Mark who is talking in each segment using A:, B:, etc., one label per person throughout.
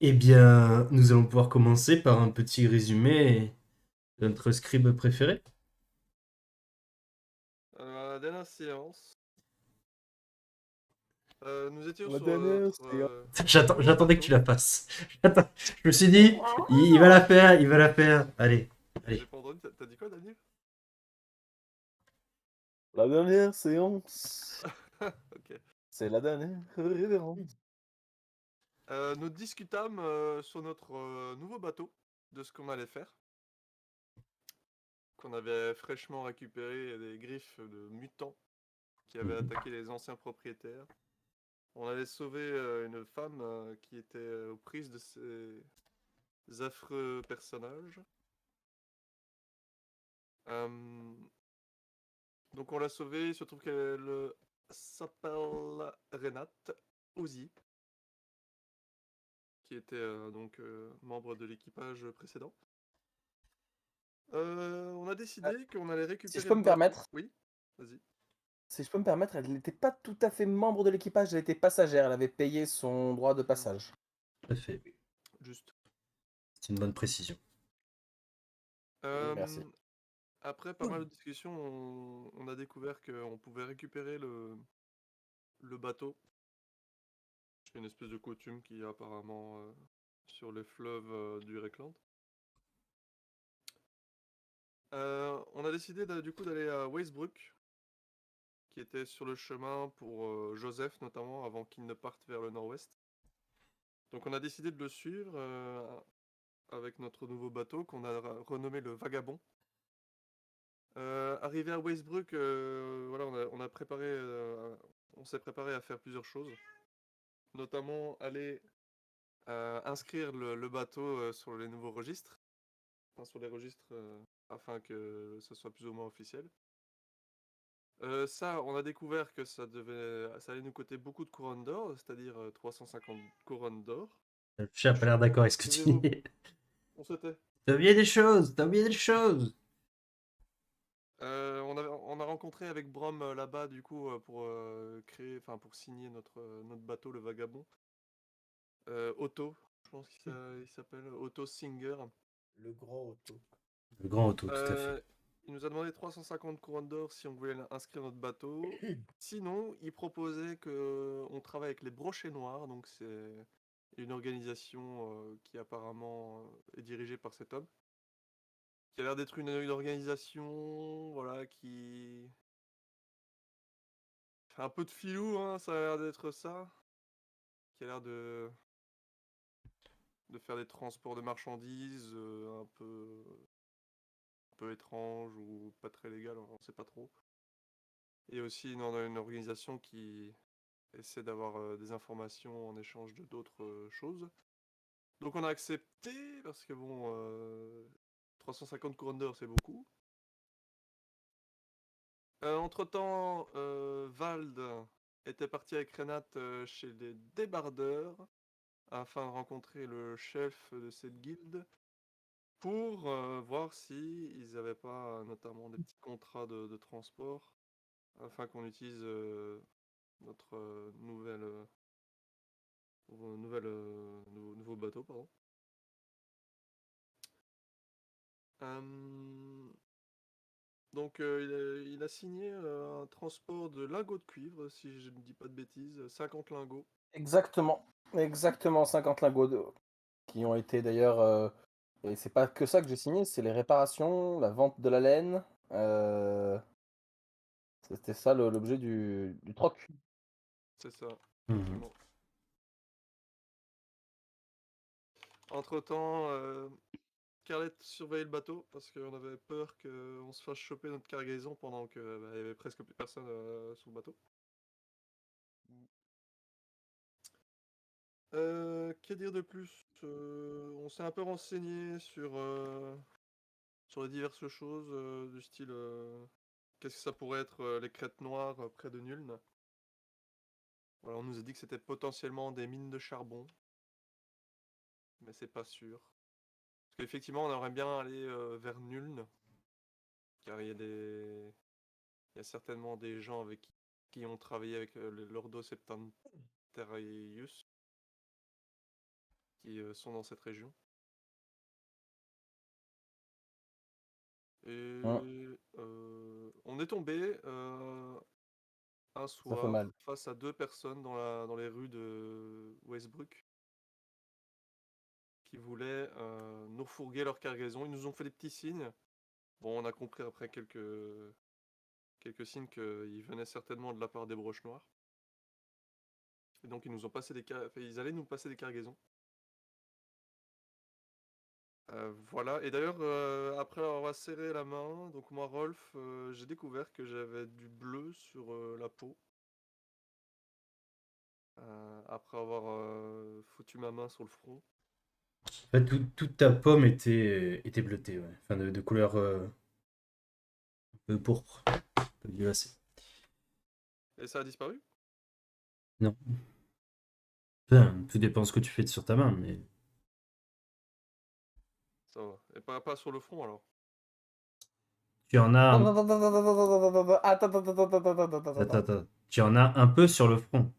A: Eh bien, nous allons pouvoir commencer par un petit résumé de notre scribe préféré.
B: La dernière séance, nous étions
C: La
B: sur
C: dernière
B: notre
C: séance.
B: nouveau
A: J'attendais que
B: bateau.
A: tu la fasses. Je me suis dit, il va la faire, il va la faire. Allez, allez.
B: J'ai pas entendu, t'as dit quoi, Daniel?
C: La dernière séance.
B: Ok.
C: C'est la dernière révérence.
B: Nous discutâmes sur notre nouveau bateau de ce qu'on allait faire. Qu'on avait fraîchement récupéré des griffes de mutants qui avaient attaqué les anciens propriétaires. On allait sauver une femme qui était aux prises de ces affreux personnages. Euh, Donc on l'a sauvée, il se trouve qu'elle s'appelle Renate Ozzy, qui était membre de l'équipage précédent. On a
C: Euh,
B: décidé qu'on allait
C: Si je
B: récupérer
C: peux
B: le
C: me
B: bateau.
C: permettre,
B: Oui, vas-y.
C: si je peux me permettre, elle n'était pas tout à fait membre de l'équipage, elle était passagère, elle avait payé son droit de
B: Hmm,
C: passage.
A: Tout à fait.
B: juste.
A: C'est une bonne précision.
C: Merci.
B: Euh, Après pas mal de discussions, on a découvert qu'on pouvait récupérer le bateau. C'est une espèce de coutume qui est apparemment sur les fleuves du Rekland. On a décidé du coup d'aller à Weisbruck, qui était sur le chemin pour Joseph notamment, avant qu'il ne parte vers le nord-ouest. Donc on a décidé de le suivre avec notre nouveau bateau qu'on a renommé le Vagabond. Arrivé à Weisbruck, voilà, on s'est préparé à faire plusieurs choses, notamment aller inscrire le bateau sur les nouveaux registres, enfin, sur les registres afin que ce soit plus ou moins officiel. Ça, on a découvert que ça allait nous coûter beaucoup de couronnes d'or, c'est-à-dire 350 couronnes d'or.
A: Le chat a pas l'air d'accord avec ce que
B: Que
A: tu
B: direz-vous?
A: dis.
B: On sautait.
A: T'as oublié des choses, t'as oublié des choses.
B: On a rencontré avec Brom là-bas du coup pour pour signer notre bateau, le Vagabond. Otto, je pense qu'il s'appelle Otto Singer.
C: Le grand auto.
A: Le grand auto, tout à fait.
B: Euh, il nous a demandé 350 couronnes d'or si on voulait inscrire notre bateau. Sinon, il proposait que on travaille avec les Brochets Noirs, donc c'est une organisation qui apparemment est dirigée par cet homme, qui a l'air d'être une organisation, voilà, qui fait un peu de filou, hein, ça a l'air d'être ça, qui a l'air de faire des transports de marchandises un peu étranges ou pas très légales, on sait pas trop. Et aussi une organisation qui essaie d'avoir des informations en échange de d'autres choses. Donc on a accepté parce que bon, 350 couronnes d'or c'est beaucoup. Entre-temps, Vald était parti avec Renate chez les débardeurs afin de rencontrer le chef de cette guilde pour voir si ils n'avaient pas notamment des petits contrats de transport afin qu'on utilise notre nouveau bateau, pardon. Euh, donc il a signé un transport de lingots de cuivre, si je ne dis pas de bêtises, 50 lingots.
C: Exactement. Exactement 50 lingots d'or. Qui ont été d'ailleurs. Et c'est pas que ça que j'ai signé, c'est les réparations, la vente de la laine. C'était ça l'objet du troc.
B: C'est ça,
A: Mhm.
B: effectivement. Entre-temps, Scarlett surveillait le bateau parce qu'on avait peur qu'on se fasse choper notre cargaison pendant qu'il y avait presque plus personne sur le bateau. Que dire de plus? On s'est un peu renseigné sur les diverses choses du style qu'est-ce que ça pourrait être les crêtes noires près de Nuln. Voilà, on nous a dit que c'était potentiellement des mines de charbon, mais c'est pas sûr. Parce qu'effectivement, on aimerait bien aller vers Nuln, car il y a certainement des gens avec qui qui ont travaillé avec l'Ordo Septentrionus, qui sont dans cette région. Et on est tombé un
C: Ça fait
B: soir
C: mal.
B: face à 2 personnes dans les rues de Westbrook qui voulaient nous fourguer leur cargaison. Ils nous ont fait des petits signes. Bon, on a compris après quelques signes qu'ils venaient certainement de la part des Broches Noires. Et donc ils nous ont passé ils allaient nous passer des cargaisons. Voilà, et d'ailleurs, après avoir serré la main, donc moi, Rolf, j'ai découvert que j'avais du bleu sur la peau. Après avoir foutu ma main sur le front.
A: En fait, toute ta pomme était bleutée, ouais. Enfin, de couleur un peu pourpre, un peu violacée.
B: Et ça a disparu?
A: Non. Enfin, tout dépend ce que tu fais sur ta main, mais
B: Ça va. Et pas sur le front alors?
A: tu en as
C: Attends,
A: un...
C: attends, attends, attends, attends, attends, attends, attends, attends, attends,
A: Attends,
C: attends.
A: attends. Tu en as un peu sur le front.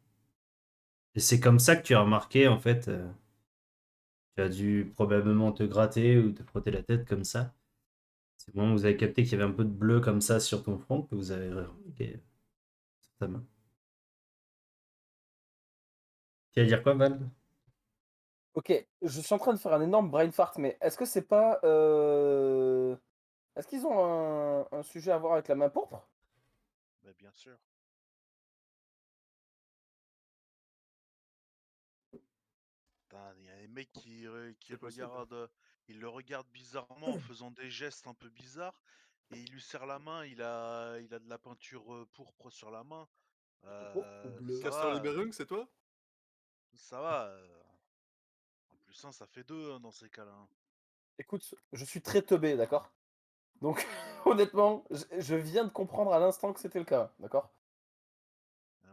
A: Et c'est comme ça que tu as remarqué, en fait, tu as dû probablement te gratter ou te frotter la tête comme ça. C'est bon, vous avez capté qu'il y avait un peu de bleu comme ça sur ton front que vous avez remarqué sur ta main. Tu vas dire quoi, Val?
C: Ok, je suis en train de faire un énorme brain fart, mais est-ce que c'est pas. Est-ce qu'ils ont un sujet à voir avec la main pourpre?
D: Bah, bien sûr. Putain, il y a des mecs qui
B: C'est possible.
D: regardent, ils le regardent bizarrement en faisant des gestes un peu bizarres, et il lui serre la main, il a de la peinture pourpre sur la main.
E: Pourpre ou bleu?
D: Ça
B: Castor
D: va,
B: Liberung, c'est toi?
D: ça va. En plus, un, ça fait deux dans ces cas-là, hein.
C: Écoute, je suis très teubé, d'accord? Donc, honnêtement, je viens de comprendre à l'instant que c'était le cas, d'accord?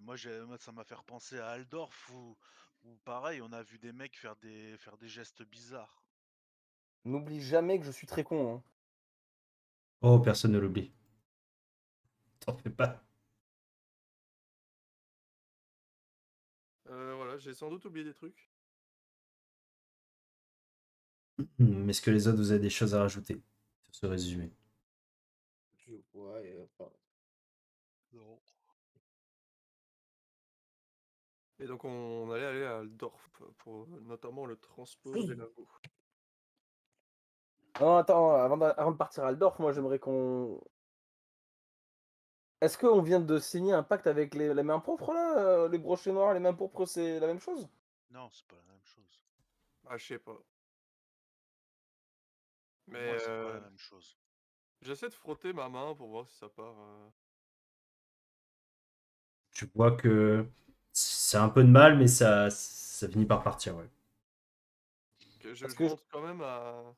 D: Moi, ça m'a fait repenser à Aldorf où pareil, on a vu des mecs faire des gestes bizarres.
C: N'oublie jamais que je suis très con, hein.
A: Oh, personne ne l'oublie. T'en fais pas.
B: Voilà, j'ai sans doute oublié des trucs.
A: Est-ce que les autres, vous avez des choses à rajouter sur ce résumé?
E: Je vois,
D: Non.
B: Et donc on allait aller à Aldorf pour notamment le transport des lingots.
C: Non, attends, avant de partir à Aldorf, moi j'aimerais qu'on. Est-ce qu'on vient de signer un pacte avec les mains propres là? Les brochets noirs, les mains pourpres, c'est la même chose?
D: Non, c'est pas la même chose.
B: Ah, je sais pas.
D: Pour
B: Mais
D: moi, c'est pas la même chose.
B: j'essaie de frotter ma main pour voir si ça part.
A: Tu vois que c'est un peu de mal, mais ça finit par partir, ouais.
B: Que je
C: Parce que
B: montre quand même à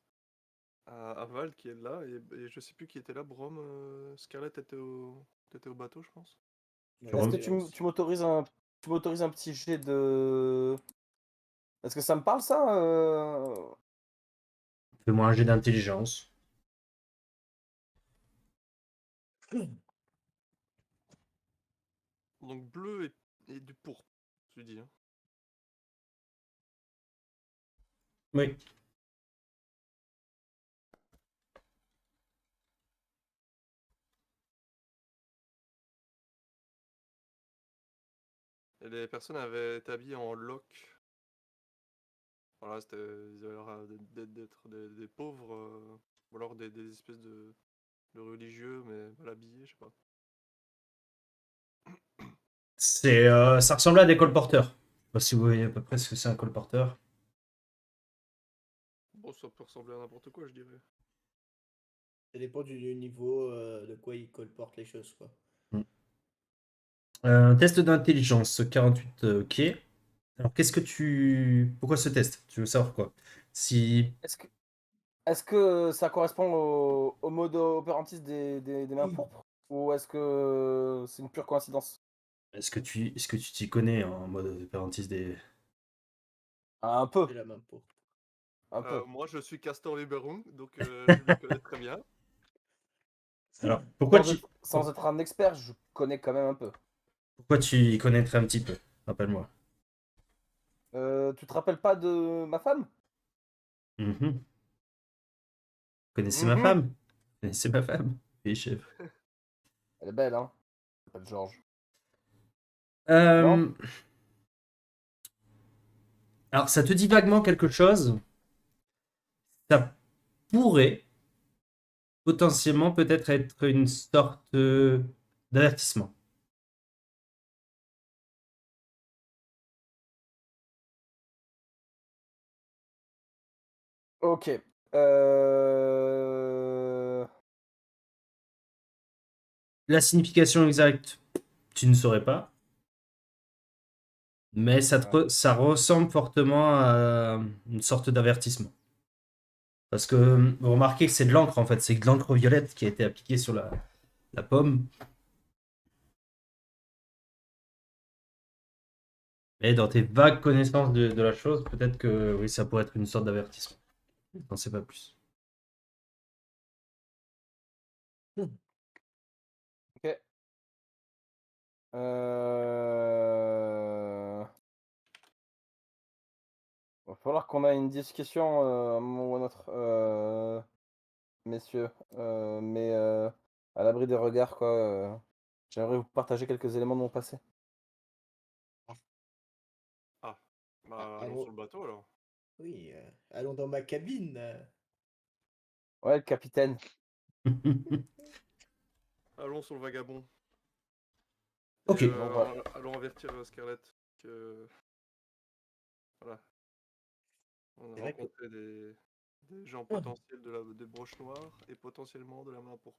B: Val qui est là, et je sais plus qui était là, Brom, Scarlett était au bateau, je pense.
C: est-ce que tu m'autorises un petit jet de. Est-ce que ça me parle ça?
A: Fais-moi un jet d'intelligence.
B: Donc bleu et du pourpre, tu dis. Hein.
A: Oui.
B: Et les personnes avaient été habillées en loc. Voilà, ils avaient l'air d'être des pauvres, ou alors des espèces de religieux, mais mal habillés, je sais pas.
A: Ça ressemble à des colporteurs. Je sais pas si vous voyez à peu près ce que c'est un colporteur.
B: Bon, ça peut ressembler à n'importe quoi, je dirais.
E: Ça dépend du niveau de quoi il colporte les choses, quoi.
A: Un test d'intelligence, 48, ok. Alors, qu'est-ce que tu... Pourquoi ce test? Tu veux savoir quoi? Si...
C: Est-ce que ça correspond au mode operandi des mains pourpres? Ou est-ce que c'est une pure coïncidence?
A: Est-ce que tu t'y connais en mode opérantis des...
C: Ah, un peu,
E: C'est la main pourpre.
C: un peu.
B: Moi, je suis Castor Liberung, donc je m'y connais très bien.
A: Alors, pourquoi tu...
C: Sans être un expert, je connais quand même un peu.
A: Pourquoi tu y connaîtrais un petit peu? Rappelle-moi.
C: Tu te rappelles pas de ma femme?
A: Mhm. Connaissez ma
C: Mhm.
A: femme? Connaissez ma femme? Oui, chef.
C: Elle est belle, hein? Elle s'appelle Georges.
A: Euh,
C: Non?
A: alors, ça te dit vaguement quelque chose? Ça pourrait potentiellement peut-être être une sorte d'avertissement.
C: Ok.
A: La signification exacte, tu ne saurais pas, mais ça ressemble fortement à une sorte d'avertissement. Parce que vous remarquez que c'est de l'encre en fait, c'est de l'encre violette qui a été appliquée sur la pomme. Et dans tes vagues connaissances de la chose, peut-être que oui, ça pourrait être une sorte d'avertissement. Je n'en sais pas plus.
C: Ok. Va falloir qu'on ait une discussion à un moment ou à un autre, messieurs. Mais à l'abri des regards, quoi. J'aimerais vous partager quelques éléments de mon passé.
B: Ah,
E: Ah,
B: bah allons sur le bateau alors.
E: oui, allons dans ma cabine.
C: Ouais, le capitaine.
B: Allons sur le vagabond. Et
A: Ok.
C: Donc voilà.
B: allons avertir Scarlett que voilà, on a
E: C'est vrai que
B: rencontré des gens potentiels des broches noires et potentiellement de la main pour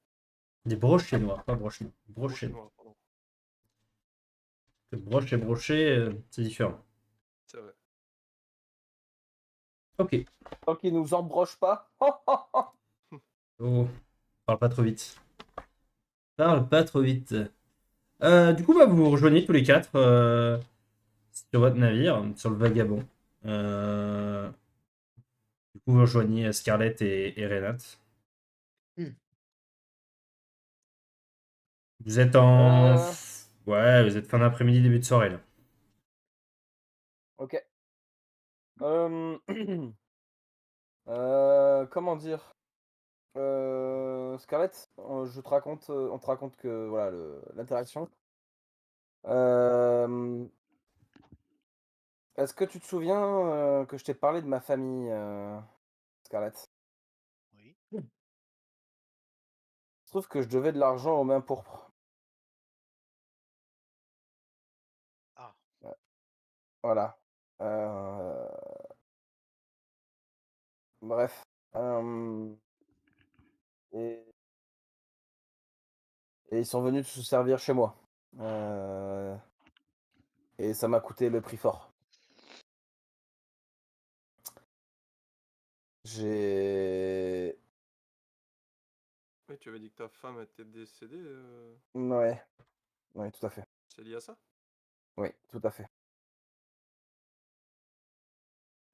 A: Des brochets noirs, pas brochets noirs.
B: broches
A: Brochets noirs.
B: noires, pardon.
A: Broche et brochet, c'est différent.
B: C'est vrai.
A: Ok.
C: Tant qu'il nous embroche pas.
A: Oh, parle pas trop vite. Parle pas trop vite. Du coup, bah, vous vous rejoignez tous les quatre sur votre navire, sur le Vagabond. Euh, du coup, vous rejoignez Scarlett et Renate.
E: Hmm.
A: Vous êtes en...
C: Euh,
A: Ouais, vous êtes fin d'après-midi, début de soirée, là.
C: ok. Euh, comment dire? Scarlett, on te raconte que voilà l'interaction. Euh, Est-ce que tu te souviens que je t'ai parlé de ma famille, Scarlett?
D: Oui.
C: Il se trouve que je devais de l'argent aux mains pourpres.
D: Ah,
C: Voilà. Euh, Bref. Et, et ils sont venus se servir chez moi. Euh, et ça m'a coûté le prix fort. J'ai...
B: Oui, tu avais dit que ta femme était décédée.
C: Ouais, ouais, tout à fait.
B: C'est lié à ça?
C: Oui, tout à fait.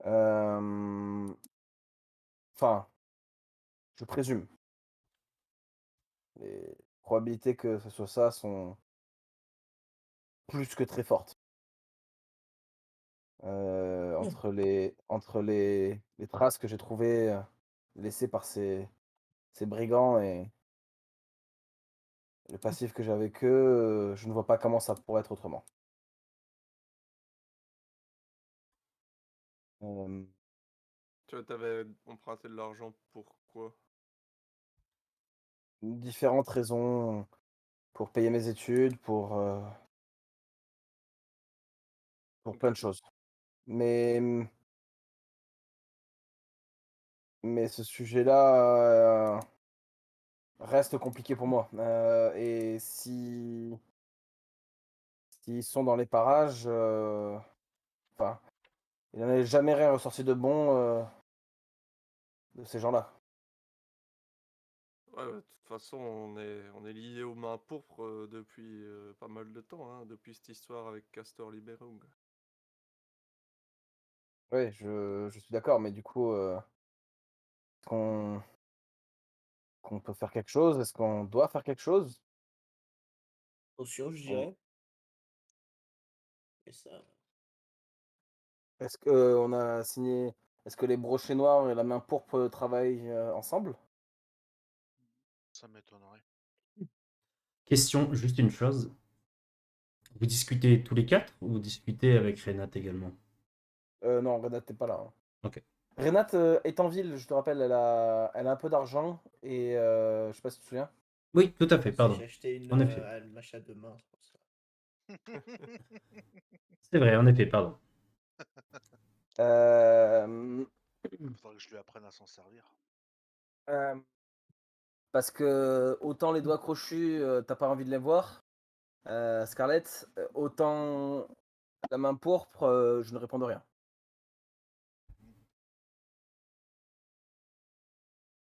C: Euh, Enfin, je présume. Les probabilités que ce soit ça sont plus que très fortes. Entre les traces que j'ai trouvées laissées par ces brigands et le passif que j'ai avec eux, je ne vois pas comment ça pourrait être autrement. Euh,
B: Tu avais emprunté de l'argent pour quoi?
C: Différentes raisons pour payer mes études, pour
B: Ok.
C: plein de choses. Mais, mais ce sujet-là reste compliqué pour moi. Et s'ils sont dans les parages, enfin, il n'en est jamais rien ressorti de bon de ces gens-là.
B: Ouais, de toute façon, on est lié aux mains pourpres depuis pas mal de temps, hein, depuis cette histoire avec Castor Libérung.
C: Oui, je suis d'accord, mais du coup, est-ce qu'on peut faire quelque chose? Est-ce qu'on doit faire quelque chose?
E: Attention, je
B: On,
E: dirais. Et ça.
C: Est-ce que on a signé est-ce que les brochets noirs et la main pourpre travaillent, ensemble?
D: Ça m'étonnerait.
A: Question, juste une chose. Vous discutez tous les quatre ou vous discutez avec Renate également?
C: Non, Renate, tu pas là, hein.
A: Ok.
C: Renate, est en ville, je te rappelle, elle a un peu d'argent et je sais pas si tu te souviens?
A: Oui, tout à fait,
E: Si
A: pardon.
E: j'ai acheté une
A: En effet.
E: machin de main, c'est pour ça.
A: C'est vrai, en effet, pardon.
C: Hem,
D: Faudrait que je lui apprenne à s'en servir.
C: Parce que autant les doigts crochus, tu pas envie de les voir, Scarlett, autant la main pourpre, je ne réponds de rien.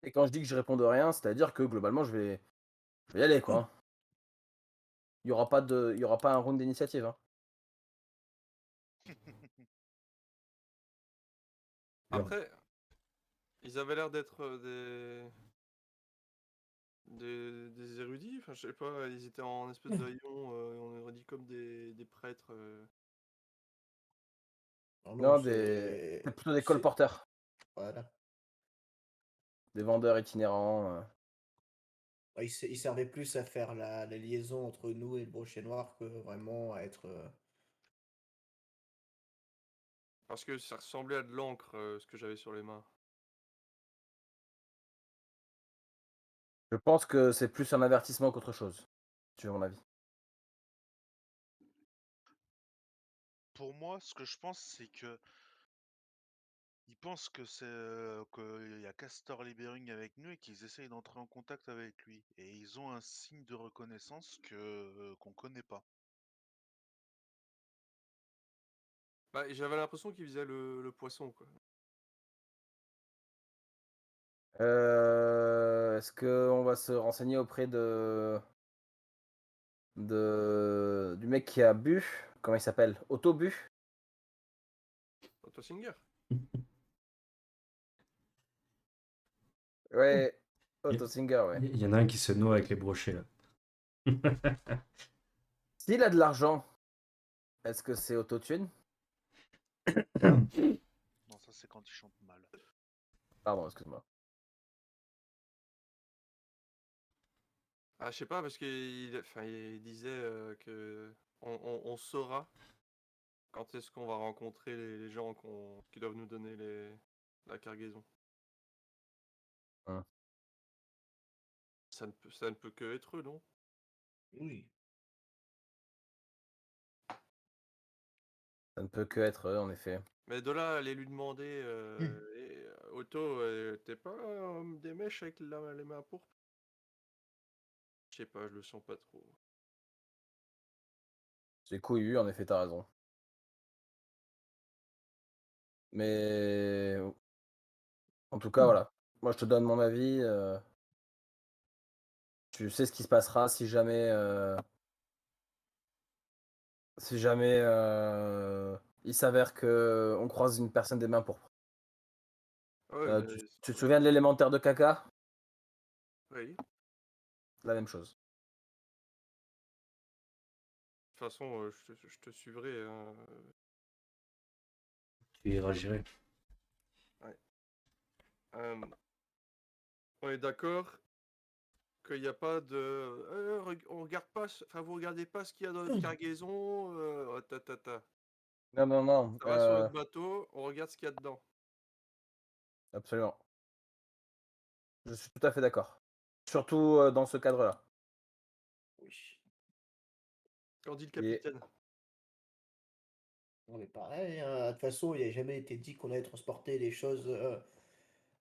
C: Et quand je dis que je réponds de rien, c'est-à-dire que globalement je vais y aller, quoi, hein. Il y aura pas un round d'initiative, hein.
A: Alors,
B: Après, ils avaient l'air d'être des érudits. Enfin, je sais pas, ils étaient en espèce de rayon, on aurait dit comme des prêtres.
E: Non,
C: Non, c'est plutôt des colporteurs,
E: Voilà.
C: des vendeurs itinérants,
E: Ouais, il servait plus à faire la liaison entre nous et le brochet noir que vraiment à être.
B: Parce que ça ressemblait à de l'encre, ce que j'avais sur les mains.
C: Je pense que c'est plus un avertissement qu'autre chose, si tu veux mon avis.
D: Pour moi, ce que je pense, c'est que ils pensent que c'est qu'il y a Castor Libering avec nous et qu'ils essayent d'entrer en contact avec lui. Et ils ont un signe de reconnaissance qu'on connaît pas.
B: Bah, j'avais l'impression qu'ils faisaient le poisson, quoi.
C: Est-ce qu'on va se renseigner auprès du mec qui a bu? Comment il s'appelle? Otto Bu?
B: Otto Singer.
C: Ouais,
A: il
C: Otto Singer, ouais.
A: y en a un qui se noie avec les brochets, là.
C: S'il a de l'argent, est-ce que c'est autotune?
D: Non, ça c'est quand il chante mal.
C: Pardon, excuse-moi.
B: Ah, je sais pas, parce il disait que on saura quand est-ce qu'on va rencontrer les gens qui doivent nous donner la cargaison.
C: Hein.
B: Ça ne peut que être eux, non?
E: Oui.
C: Ça ne peut que être eux, en effet.
B: Mais de là, aller lui demander, Otto, t'es pas des mèches avec les mains pourpres? Je sais pas, je le sens pas trop.
C: C'est couillu, en effet, t'as raison. Mais en tout cas, voilà. Moi, je te donne mon avis. Tu sais ce qui se passera si jamais il s'avère que on croise une personne des mains pourpres.
B: Ouais,
C: Tu te souviens de l'élémentaire de caca?
B: oui. De
C: La même chose.
B: toute façon, je te suivrai, hein.
A: Tu y réagirais.
B: Ouais. On est d'accord qu'il n'y a pas de. On regarde pas. Enfin, vous regardez pas ce qu'il y a dans notre cargaison.
C: Non, non, non,
B: Ça va sur notre bateau, on regarde ce qu'il y a dedans.
C: absolument. Je suis tout à fait d'accord. Surtout, dans ce cadre-là.
E: Oui.
B: Qu'en dit le
C: Et
B: capitaine?
E: On est pareil, hein. De toute façon, il n'a jamais été dit qu'on allait transporter des choses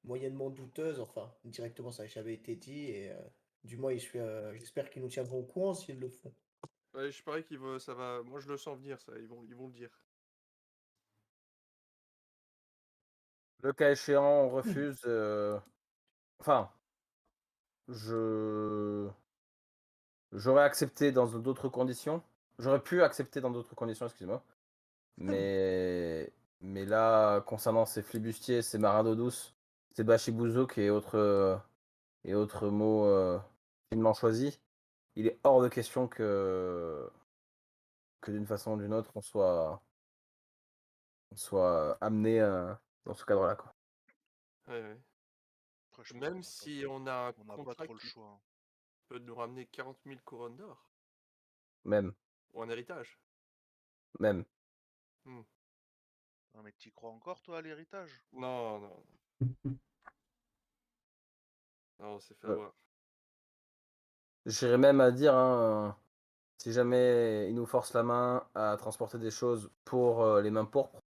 E: moyennement douteuses. Enfin, directement, ça n'a jamais été dit. Et du moins, j'espère qu'ils nous tiendront au courant s'ils le font.
B: Ouais, je parie ça va. Moi, je le sens venir, ça. Ils vont le dire.
C: le cas échéant, on refuse, enfin, je j'aurais accepté dans d'autres conditions. J'aurais pu accepter dans d'autres conditions, excuse-moi. Mais là, concernant ces flibustiers, ces marins d'eau douce, ces bachibouzouk et autres mots, finement choisis, il est hors de question que que d'une façon ou d'une autre, on soit amené dans ce cadre-là, quoi.
B: Ouais.
D: Après, je pense
B: Même si on a un
D: on n'a pas
B: contrat
D: trop le
B: qui
D: choix, hein.
B: peut nous ramener 40 000 couronnes d'or,
C: Même.
B: ou un héritage.
C: Même.
B: Hmm.
D: Non, mais t'y crois encore, toi, à l'héritage?
B: Non, on s'est fait
C: Ouais.
B: avoir.
C: J'irais même à dire, hein, si jamais il nous force la main à transporter des choses pour les mains pourpres,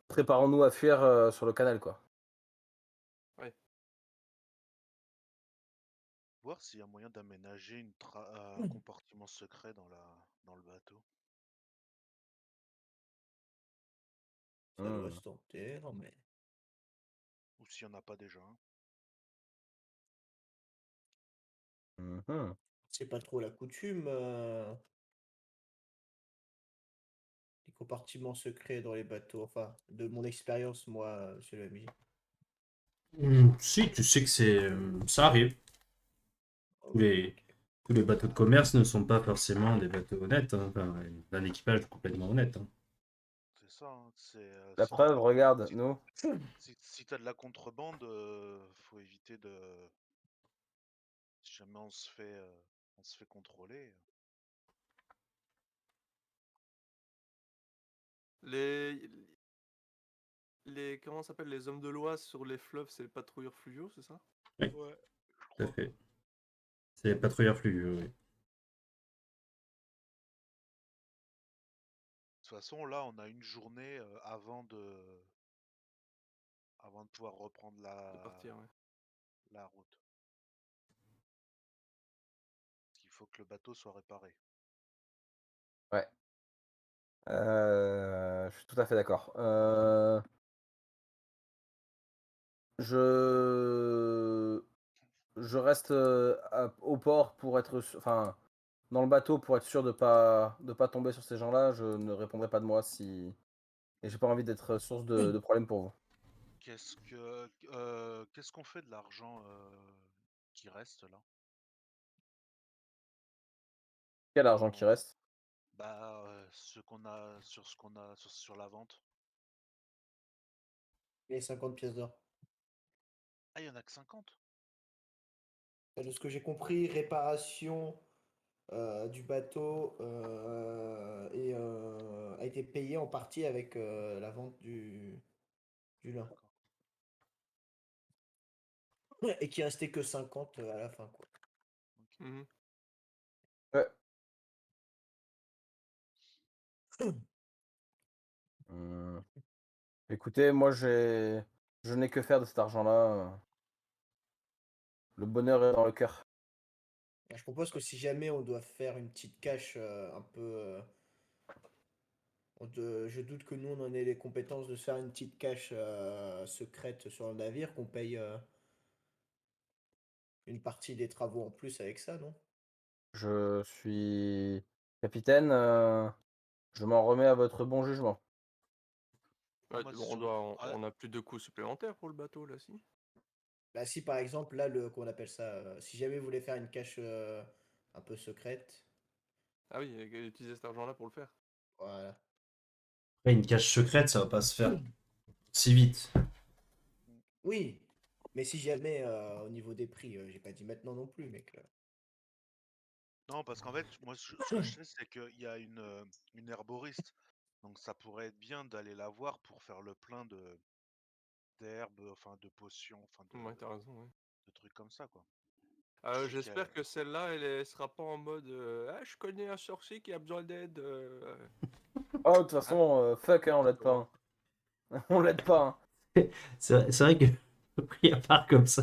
C: préparons-nous à fuir sur le canal, quoi.
D: Voir s'il y a moyen d'aménager un compartiment secret dans le bateau.
E: Ça doit
C: Hmm.
E: se tenter, non mais.
D: Ou s'il n'y en a pas déjà un.
C: Mhm.
E: C'est pas trop la coutume. Les compartiments secrets dans les bateaux. Enfin, de mon expérience, moi, monsieur le MJ.
A: Si, tu sais que ça arrive.
E: Ok,
A: Tous les,
E: ok.
A: tous les bateaux de commerce ne sont pas forcément des bateaux honnêtes, hein. Enfin, d'un équipage complètement honnête, hein.
D: C'est ça, hein.
C: La
D: Si t'as de
C: preuve, regarde,
D: si,
C: nous.
D: si t'as de la contrebande, faut éviter de. Si jamais on se fait contrôler.
B: Les... Comment ça s'appelle, les hommes de loi sur les fleuves, c'est les patrouilleurs fluviaux, c'est ça?
A: Oui,
D: Ouais, je
A: tout à
D: crois.
A: fait. C'est les patrouilleurs fluviaux, oui.
D: De toute façon, là, on a une journée avant de pouvoir reprendre
B: De partir, ouais.
D: la route. Il faut que le bateau soit réparé.
C: Ouais. Je suis tout à fait d'accord. Je reste au port pour être enfin, dans le bateau pour être sûr de pas tomber sur ces gens-là. Je ne répondrai pas de moi si et j'ai pas envie d'être source de problème pour vous.
D: Qu'est-ce qu'on fait de l'argent qui reste là?
C: Quel argent qui reste?
D: Bah, ce qu'on a sur la vente.
E: Les 50 pièces d'or.
D: Ah, il y en a que 50.
E: De ce que j'ai compris, réparation du bateau a été payée en partie avec la vente du lin.
D: D'accord.
E: Et qu'il restait que 50 à la fin, quoi.
D: Ok.
B: Mhm.
C: Ouais. Écoutez, moi je n'ai que faire de cet argent-là. Le bonheur est dans le cœur.
E: Je propose que si jamais on doit faire une petite cache un peu. Je doute que nous on en ait les compétences de se faire une petite cache secrète sur le navire, qu'on paye une partie des travaux en plus avec ça, non?
C: Je suis capitaine. Je m'en remets à votre bon jugement.
D: Ah,
B: Ouais,
D: moi,
B: bon, on a plus de coûts supplémentaires pour le bateau, là, si?
E: Bah si par exemple là qu'on appelle ça, si jamais vous voulez faire une cache un peu secrète,
B: Ah oui, et utiliser cet argent-là pour le faire.
E: voilà.
A: Après, une cache secrète, ça va pas se faire si vite.
E: Oui, mais si jamais au niveau des prix, j'ai pas dit maintenant non plus, mec.
D: non, parce qu'en fait, moi, ce que je sais, c'est qu'il y a une herboriste. Donc, ça pourrait être bien d'aller la voir pour faire le plein d'herbes, enfin, de potions, enfin,
B: Ouais, t'as raison, ouais.
D: de trucs comme ça, quoi. Je sais qu'il y a-
B: J'espère que celle-là, elle sera pas en mode ah, je connais un sorcier qui a besoin d'aide.
C: Oh, de toute
B: Hein?
C: façon, fuck, hein, on l'aide pas. Hein. On l'aide pas. Hein.
A: C'est vrai que, pris à part comme ça,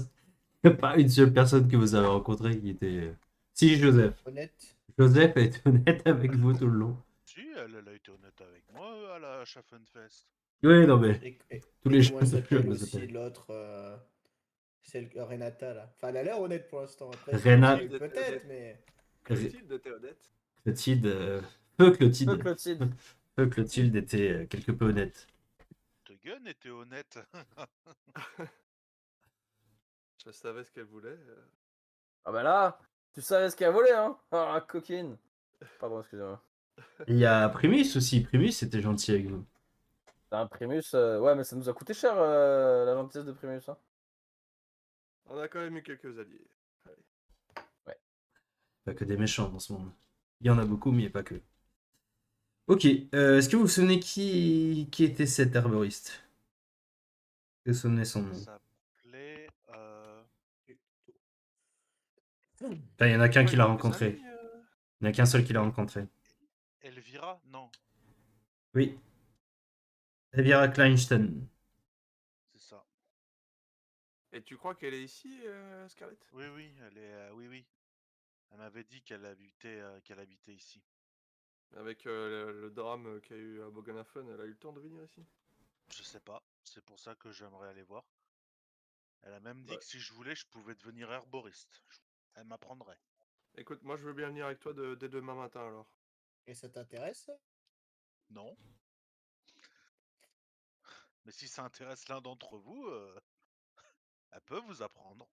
A: il n'y a pas une seule personne que vous avez rencontrée qui était. Si, Joseph.
E: Honnête.
A: Joseph a été honnête avec vous tout le long.
D: Si, elle a été honnête avec moi à la Schaffenfest.
A: Oui, non, mais tous
E: Et
A: les
E: comment elle
A: jeux, je
E: s'appelle
A: me
E: aussi
A: appelle.
E: l'autre celle Renata là. Enfin, elle a l'air honnête pour l'instant. Après,
A: Renat,
B: Clotilde était
E: peut-être,
B: honnête.
E: mais
B: Clotilde était honnête.
A: Clotilde, peu
C: Peu
A: Clotilde,
C: Clotilde.
A: peu Clotilde était quelque peu honnête.
D: Tegun était honnête.
B: Je savais ce qu'elle voulait.
C: Ah bah là, tu savais ce qu'elle volé, hein? Ah, la coquine. Pardon, excusez-moi.
A: Il y a Primus aussi. Primus, c'était gentil avec vous.
C: Un Primus, ouais, mais ça nous a coûté cher la gentillesse de Primus. Hein.
B: On a quand même eu quelques alliés.
A: Pas que des méchants dans ce monde. Il y en a beaucoup, mais pas que. Ok. Est-ce que vous vous souvenez qui était cet herboriste? Que sonnait son nom?
D: Ça s'appelait.
A: Enfin, il y en a qu'un
B: Ouais,
A: qui
B: il
A: l'a
B: a des
A: rencontré.
B: amis.
A: Il n'y en a qu'un seul qui l'a rencontré.
D: Elvira? Non,
A: Oui. Elvira Kleinstein.
D: c'est ça.
B: Et tu crois qu'elle est ici, Scarlett?
D: Oui, oui, elle est. Oui, oui. Elle m'avait dit qu'elle habitait ici.
B: Avec le drame qu'il y a eu à Bogenhafen, elle a eu le temps de venir ici?
D: Je sais pas. C'est pour ça que j'aimerais aller voir. Elle a même dit
B: Ouais.
D: que si je voulais, je pouvais devenir herboriste. Elle m'apprendrait.
B: Écoute, moi je veux bien venir avec toi dès demain matin alors.
E: Et ça t'intéresse?
D: Non. Mais si ça intéresse l'un d'entre vous, elle peut vous apprendre.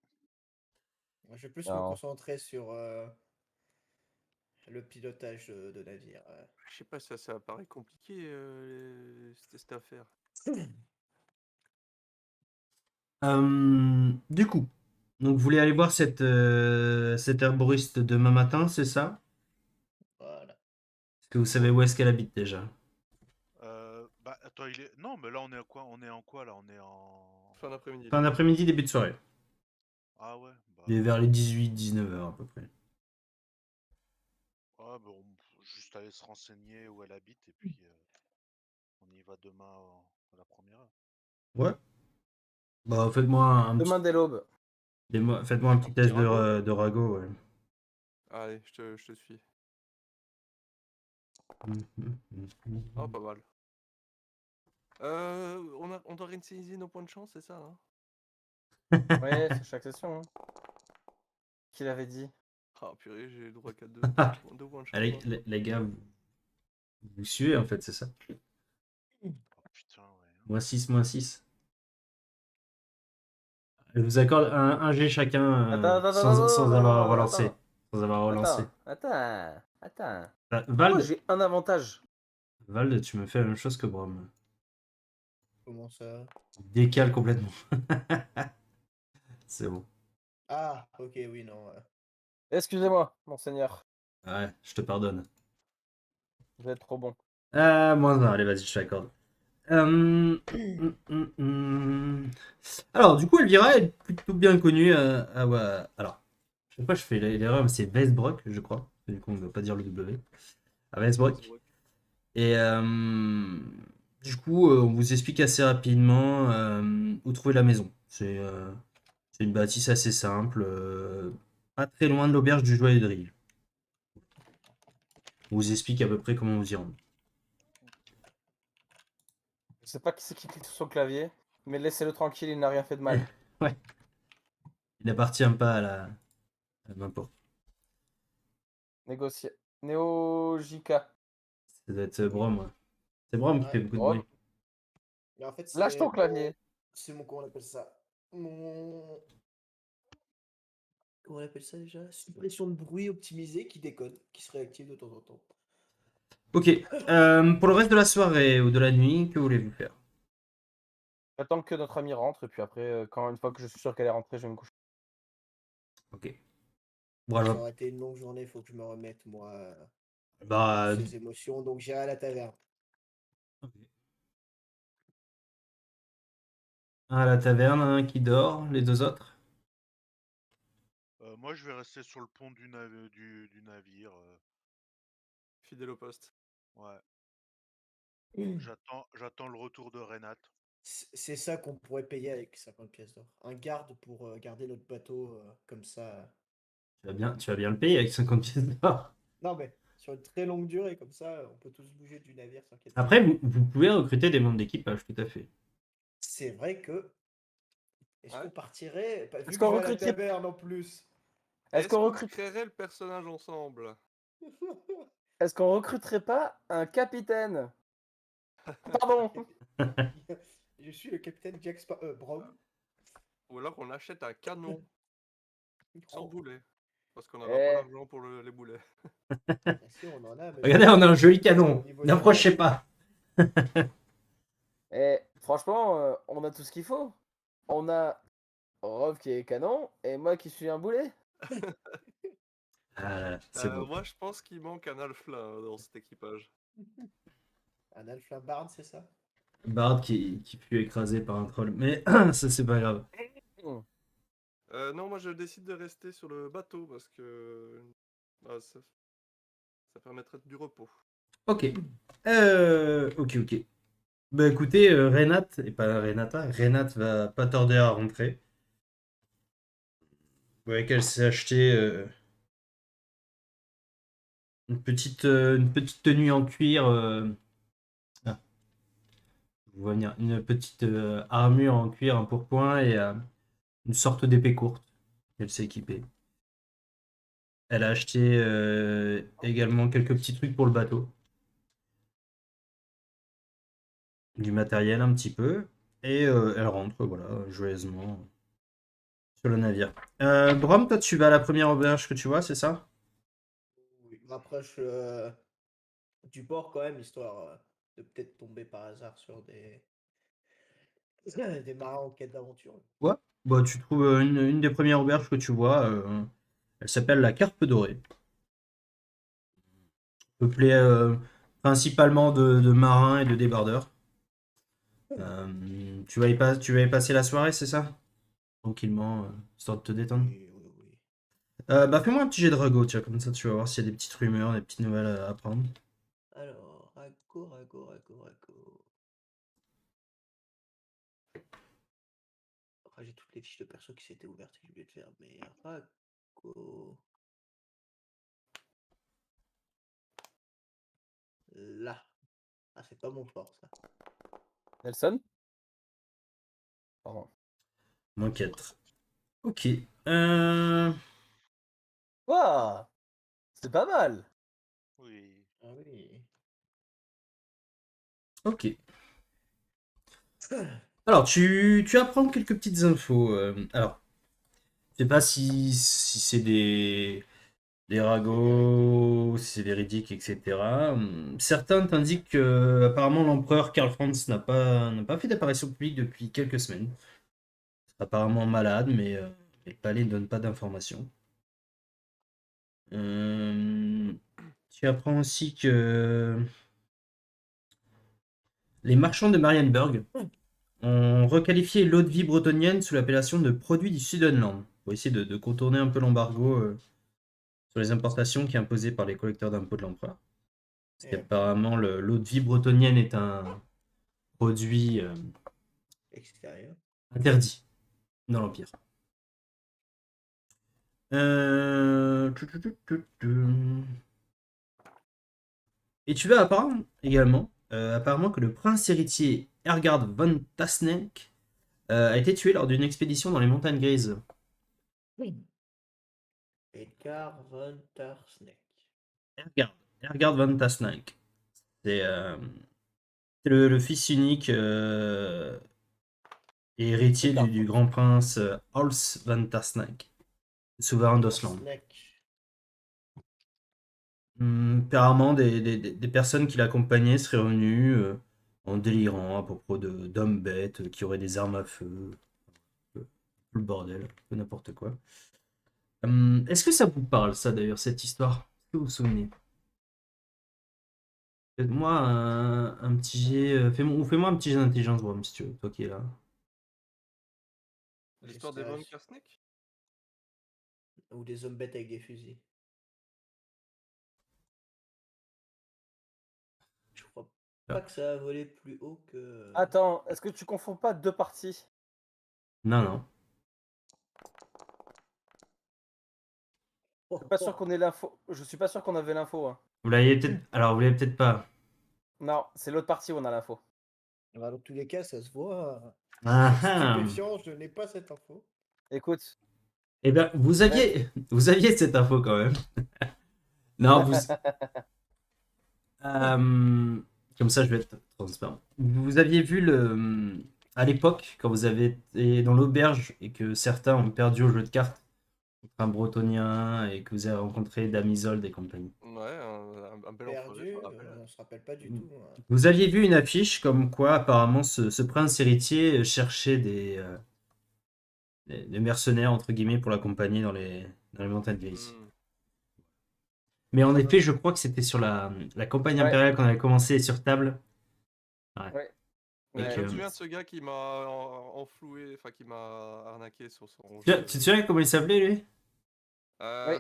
E: Moi, je vais plus me
C: Non.
E: concentrer sur le pilotage de navire.
B: Je sais pas, ça paraît compliqué cette affaire.
A: Du coup, donc vous voulez aller voir cet herboriste demain matin, c'est ça?
E: Voilà.
A: Est-ce que vous savez où est-ce qu'elle habite déjà?
D: Bah, attends, il est. Non, mais là, on est à quoi? On est en quoi là? On est en.
B: Fin d'après-midi.
A: Fin d'après-midi, début de soirée.
D: Ah ouais, bah.
A: Il est vers les 18-19 heures à peu près.
D: Ouais, bah, on peut juste aller se renseigner où elle habite et puis on y va demain à la première heure.
A: Ouais. Bah, faites-moi un petit,
C: Demain dès l'aube.
A: faites-moi un petit test
B: ragot.
A: de ragot, ouais.
B: Allez, je te suis. Oh, pas mal. On doit réinitialiser nos points de chance, c'est ça, hein?
C: Ouais, c'est chaque session. Hein. Qui l'avait dit?
B: Ah purée, j'ai le droit qu'à deux points de chance.
A: Allez,
B: maintenant.
A: les gars, vous suivez en fait, c'est ça?
D: Oh putain, ouais.
A: Moins 6, moins 6. Je vous accorde un G chacun
C: Attends,
A: sans avoir
C: attends,
A: relancé. Sans avoir relancé.
C: attends. Pourquoi
A: Vald,
C: j'ai un avantage?
A: Vald, tu me fais la même chose que Brom.
E: Comment ça?
A: Décale complètement. C'est bon.
E: Ah, ok, oui, non.
C: Excusez-moi, monseigneur.
A: Ouais, je te pardonne.
C: Vous êtes trop bon.
A: Moins 1, allez, vas-y, je t'accorde. Alors, du coup, Elvira est plutôt bien connue ouais, alors, je sais pas, je fais l'erreur, mais c'est Westbrook, je crois. Du coup, on ne doit pas dire le W. À Westbrook. Et du coup, on vous explique assez rapidement où trouver la maison. C'est une bâtisse assez simple, pas très loin de l'auberge du Joyeux de Rille. On vous explique à peu près comment vous y rendre.
C: Je sais pas qui c'est qui clique sur son clavier, mais laissez-le tranquille, il n'a rien fait de mal.
A: Ouais. Il n'appartient pas à n'importe.
C: Négocier. Néo-JK.
A: Ça doit être Brom, ouais. C'est Brom qui
E: Ouais.
A: fait beaucoup de
C: Oh,
A: bruit.
E: Mais en fait,
C: lâche ton clavier.
E: c'est mon. Comment on appelle ça? Mon. Comment on appelle ça déjà? Suppression de bruit optimisée qui déconne, qui se réactive de temps en temps.
A: Ok. Pour le reste de la soirée ou de la nuit, que voulez-vous faire?
C: J'attends que notre amie rentre, et puis après, une fois que je suis sûr qu'elle est rentrée, je vais me coucher.
A: Ok. Bon,
E: Ça aurait été une longue journée, il faut que je me remette, moi,
A: bah,
E: de ces émotions. Donc j'irai à la taverne.
A: ok. Un à la taverne, un qui dort, les deux autres.
D: Moi, je vais rester sur le pont du navire.
B: Fidèle au poste.
D: Ouais. J'attends le retour de Renate.
E: C'est ça qu'on pourrait payer avec 50 pièces d'or. Un garde pour garder notre bateau comme ça.
A: Tu vas bien le payer avec 50 pièces d'or.
E: Non mais sur une très longue durée, comme ça, on peut tous bouger du navire sans qu'il y ait de
A: Après,
E: problème.
A: vous pouvez recruter des membres d'équipage, tout à fait.
E: C'est vrai que. Est-ce
B: Ouais.
E: qu'on partirait vu
C: Est-ce
E: que
C: qu'on
E: je vais à la
C: recruterait-
E: taverne en plus?
C: Est-ce qu'on
B: créerait le personnage ensemble?
C: Est-ce qu'on recruterait pas un capitaine? Pardon.
E: Je suis le capitaine Brown.
B: Ou alors on achète un canon sans
E: Oh,
B: boulet. Parce qu'on n'aura
C: Eh.
B: pas l'argent pour les boulets.
E: Ah, si, on en a, mais
A: Regardez, on a un joli
E: au
A: canon.
E: niveau du
A: N'approchez
E: reste,
A: pas.
C: Et franchement, on a tout ce qu'il faut. On a Rov qui est canon et moi qui suis un boulet.
A: Ah là là, c'est bon.
B: Moi, je pense qu'il manque un alflin dans cet équipage.
E: un Alpha Barn, c'est ça?
A: Bard qui fut écrasé par un troll. Mais ça, c'est pas grave.
B: Non, moi je décide de rester sur le bateau parce que bah, ça permettrait du repos.
A: Ok. Ok. Bah écoutez, Renat, et pas Renata, Renat va pas tarder à rentrer. Vous voyez qu'elle s'est acheté une petite tenue en cuir. Ah, je vois venir. Une petite armure en cuir, un pourpoint et une sorte d'épée courte. Elle s'est équipée. Elle a acheté également quelques petits trucs pour le bateau. Du matériel un petit peu. Et elle rentre, voilà, joyeusement sur le navire. Brom, toi, tu vas à la première auberge que tu vois, c'est ça?
E: Oui. Je m'approche du bord quand même, histoire de peut-être tomber par hasard sur des marins en quête d'aventure.
A: Ouais. Bah, tu trouves une des premières auberges que tu vois. Elle s'appelle la Carpe Dorée. Peuplée principalement de marins et de débardeurs. Tu vas y passer la soirée, c'est ça? Tranquillement, histoire de te détendre.
E: Oui.
A: Bah, fais-moi un petit jet de ragot, tiens, comme ça tu vas voir s'il y a des petites rumeurs, des petites nouvelles à apprendre.
E: Alors, rago. Après, j'ai toutes les fiches de perso qui s'étaient ouvertes et j'ai oublié de faire, mais rago. Là. Ah, c'est pas mon fort, ça.
C: Nelson? Pardon.
A: Moins 4. Ok.
C: Waouh! C'est pas mal!
D: Oui.
E: Ah oui.
A: Ok. Alors, tu apprends quelques petites infos. Alors, je sais pas si c'est des ragots, si c'est véridique, etc. Certains t'indiquent que apparemment l'empereur Karl Franz n'a pas fait d'apparition publique depuis quelques semaines. Apparemment malade, mais le palais ne donne pas d'informations. Euh, Tu apprends aussi que les marchands de Marienburg ont requalifié l'eau de vie bretonnienne sous l'appellation de produit du Sudenland, pour essayer de contourner un peu l'embargo sur les importations qui est imposé par les collecteurs d'impôts de l'empereur. Parce
E: Et
A: qu'apparemment, l'eau de vie bretonnienne est un produit
E: extérieur.
A: interdit dans l'Empire. Euh, Et tu vas apprendre également, apparemment que le prince héritier Ergard von Tasnenk a été tué lors d'une expédition dans les montagnes grises.
E: Edgar von Tarsneck.
A: Ergard von Tasnenk. C'est le fils unique et héritier
C: Edgar
A: du
C: von.
A: grand prince Hals von Tasnenk, souverain d'Osland.
E: Tarsneck.
A: Apparemment, des personnes qui l'accompagnaient seraient venues en délirant à propos d'hommes bêtes qui auraient des armes à feu. Tout le bordel, un peu n'importe quoi. Est-ce que ça vous parle, ça d'ailleurs, cette histoire? Est-ce que vous vous souvenez? Faites-moi un petit jet. Fais-moi un petit jet d'intelligence, Brom, si tu veux, toi qui es là.
B: L'histoire des von Karsneck?
E: Ou des hommes bêtes avec des fusils. Je crois pas que ça a volé plus haut que.
C: Attends, est-ce que tu confonds pas deux parties?
A: Non, non.
E: Oh,
C: Je suis pas sûr qu'on ait l'info. Je suis pas sûr qu'on avait l'info. Hein.
A: Vous l'aviez peut-être. Alors, vous l'avez peut-être pas.
C: Non, c'est l'autre partie où on a l'info.
E: Bah, dans tous les cas, ça se voit.
A: Ah
E: C'est
A: ah.
E: stupéfiant, je n'ai pas cette info.
C: Écoute,
A: Eh bien, vous aviez cette info quand même. Non, comme ça, je vais être transparent. Vous aviez vu à l'époque, quand vous avez été dans l'auberge et que certains ont perdu au jeu de cartes, un bretonien et que vous avez rencontré Dame Isolde et compagnie.
B: Ouais, un bel
E: Perdu,
B: enfoiré, je me rappelle.
E: on se rappelle pas du tout, hein.
A: Vous aviez vu une affiche comme quoi apparemment ce prince héritier cherchait des mercenaires entre guillemets pour l'accompagner dans les montagnes grises.
B: Hmm.
A: Mais en effet, je crois que c'était sur la campagne
C: Ouais.
A: impériale qu'on avait commencé sur table.
C: Ouais.
A: Et
B: Je
A: que-
B: me souviens de ce gars qui m'a enfloué, enfin qui m'a arnaqué sur son
A: Tu
B: jeu.
A: te souviens comment il s'appelait lui?
B: Euh,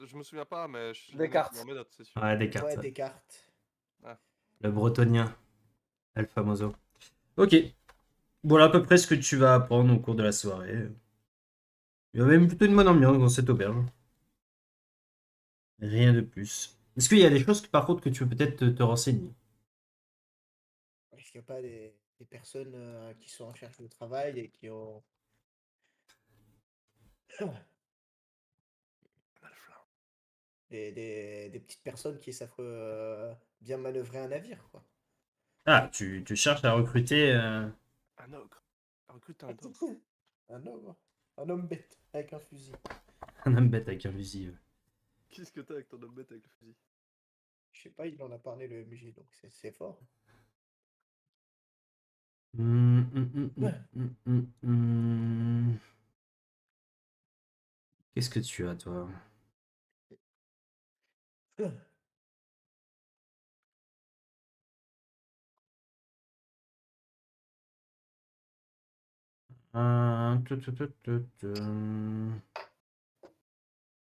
B: Je me souviens pas, mais je l'ai
C: Descartes.
B: dans mes notes, c'est sûr.
A: Ouais, Descartes.
E: Ouais,
A: Ouais.
E: Descartes.
A: Le bretonien. El famoso. Ok. Voilà à peu près ce que tu vas apprendre au cours de la soirée. Il y a même plutôt une bonne ambiance dans cette auberge. Rien de plus. Est-ce qu'il y a des choses par contre que tu veux peut-être te renseigner?
E: Est-ce qu'il n'y a pas des personnes qui sont en recherche de travail et qui ont des petites personnes qui savent bien manœuvrer un navire, quoi.
A: Ah, tu cherches à recruter
B: Un ogre. Recrute un ogre.
E: Un homme. Un homme bête avec un fusil.
A: un homme bête avec un fusil.
B: Qu'est-ce que t'as avec ton homme bête avec le fusil?
E: Je sais pas, il en a parlé le MJ, donc c'est fort.
A: Qu'est-ce que tu as, toi?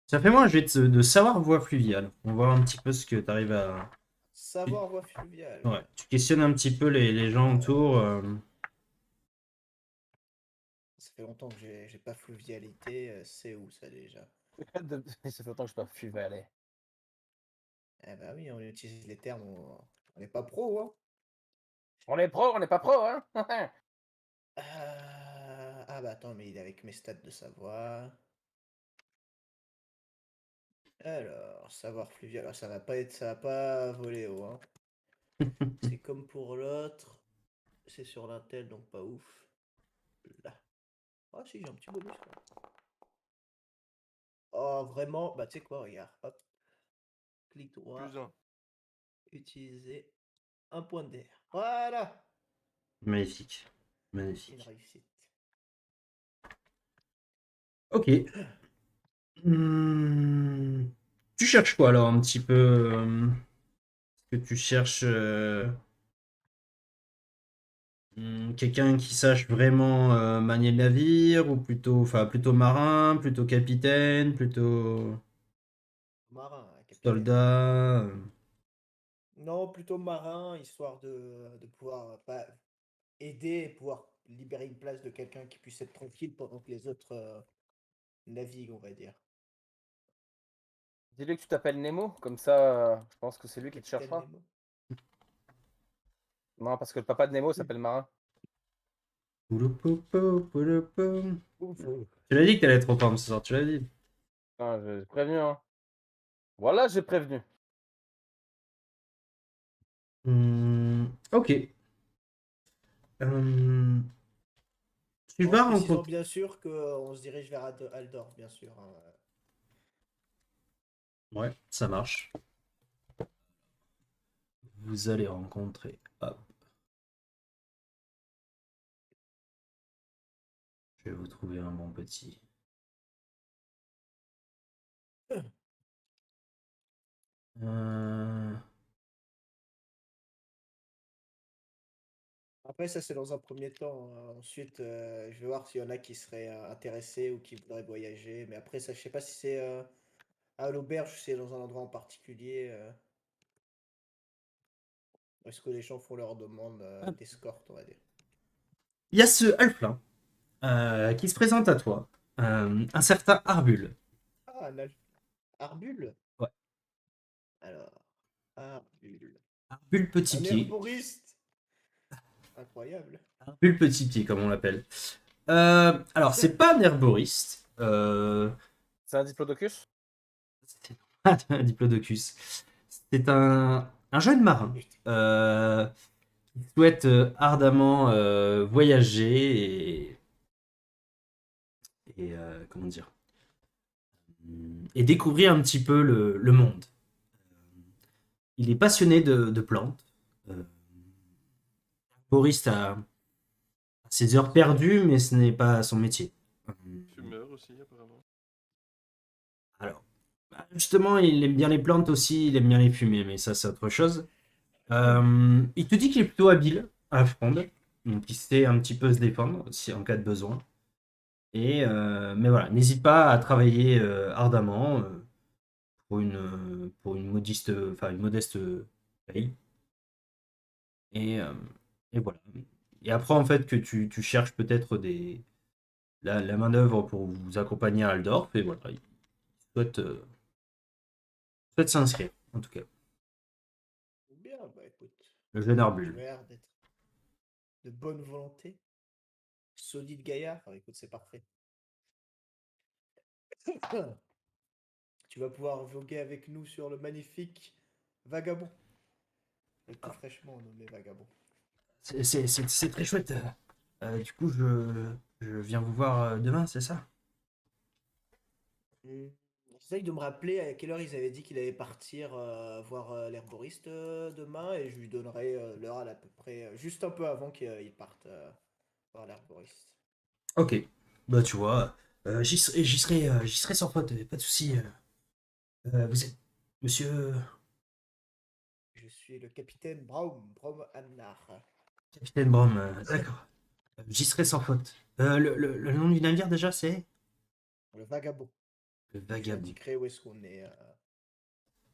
A: Ça fait moi un jet de savoir voie fluviale. On va voir un petit peu ce que tu arrives à.
E: Savoir voie fluviale.
A: Ouais, tu questionnes un petit peu les gens autour.
E: Ça fait longtemps que j'ai pas fluvialité. C'est où ça déjà?
C: Ça fait longtemps que je peux plus aller.
E: Eh bah oui, on utilise les termes, on n'est pas pro, hein.
C: On est pro, on n'est pas pro, hein.
E: Ah bah attends, mais il est avec mes stats de savoir. Alors, savoir fluvial, alors, ça va pas voler haut, hein. C'est comme pour l'autre. C'est sur l'intel, donc pas ouf. Là. Ah si, j'ai un petit bonus là. Oh, vraiment, bah tu sais quoi, regarde, hop, clic droit,
B: Plus un.
E: utiliser un point d'air. Voilà,
A: Magnifique.
E: une
A: Magnifique.
E: réussite.
A: Ok. Tu cherches quoi alors un petit peu est-ce que tu cherches quelqu'un qui sache vraiment manier le navire ou plutôt marin, plutôt capitaine, plutôt
E: Marin, hein, capitaine.
A: soldat
E: Non, plutôt marin, histoire de pouvoir bah, aider et pouvoir libérer une place de quelqu'un qui puisse être tranquille pendant que les autres naviguent, on va dire.
C: Dis-lui que tu t'appelles Nemo, comme ça, je pense que c'est lui qui te
E: Capitaine
C: cherchera.
E: Nemo.
C: Non, parce que le papa de Nemo s'appelle Marin.
A: Pouloupoupou, pouloupou. Tu l'as dit que t'allais être en forme ce soir, tu l'as dit.
C: Putain, j'ai prévenu, hein. Voilà, j'ai prévenu.
A: Ok. Euh, tu
E: En
A: vas
E: précisant
A: rencontrer.
E: bien sûr qu'on se dirige vers Aldor, bien sûr, hein.
A: Ouais, ça marche. Vous allez rencontrer. Hop. Je vais vous trouver un bon petit. Euh,
E: Après, ça, c'est dans un premier temps, hein. Ensuite, je vais voir s'il y en a qui seraient intéressés ou qui voudraient voyager. Mais après, ça, je sais pas si c'est à l'auberge ou si c'est dans un endroit en particulier. Est-ce que les gens font leur demande d'escorte, on va dire.
A: Il y a ce halflin qui se présente à toi. Un certain Arbul.
E: Ah, Arbule?
A: Ouais.
E: Alors, Arbule.
A: Arbul Petit
E: Un
A: Pied.
E: herboriste! Incroyable.
A: Arbul Petit Pied, comme on l'appelle. Alors, c'est pas un herboriste.
C: C'est un diplodocus?
A: C'est pas un diplodocus. C'est un jeune marin qui souhaite ardemment voyager et comment dire, et découvrir un petit peu le monde. Il est passionné de plantes. Boris a ses heures perdues, mais ce n'est pas son métier.
B: Fumeur aussi, apparemment.
A: Alors, justement, il aime bien les plantes aussi, il aime bien les fumer, mais ça, c'est autre chose. Il te dit qu'il est plutôt habile à fronde, donc il sait un petit peu se défendre si en cas de besoin. Mais voilà, n'hésite pas à travailler ardemment pour une une modeste paye. Et, euh, et voilà. Et après, en fait, que tu cherches peut-être la main-d'œuvre pour vous accompagner à Aldorf, et voilà, il souhaite, souhaite s'inscrire, en tout cas.
E: Bien, bah écoute,
A: Le jeune
E: tu as
A: Arbule.
E: l'air d'être de bonne volonté, solide gaillard. Ah, écoute, c'est parfait. Tu vas pouvoir voguer avec nous sur le magnifique Vagabond, le tout fraîchement nommé Vagabond.
A: C'est très chouette. Du coup, je viens vous voir demain, c'est ça?
E: Hmm. J'essaye de me rappeler à quelle heure ils avaient dit qu'il allait partir voir l'herboriste demain et je lui donnerai l'heure à peu près, juste un peu avant qu'il parte voir l'herboriste.
A: Ok. Bah, tu vois, j'y serai sans faute, pas de souci. Vous êtes monsieur
E: Je suis le capitaine Braum Annar.
A: Capitaine Brom, d'accord. J'y serai sans faute. Le nom du navire déjà, c'est
E: Le vagabond.
A: le
E: Je
A: Vagabond.
E: t'indiquerai où est-ce qu'on est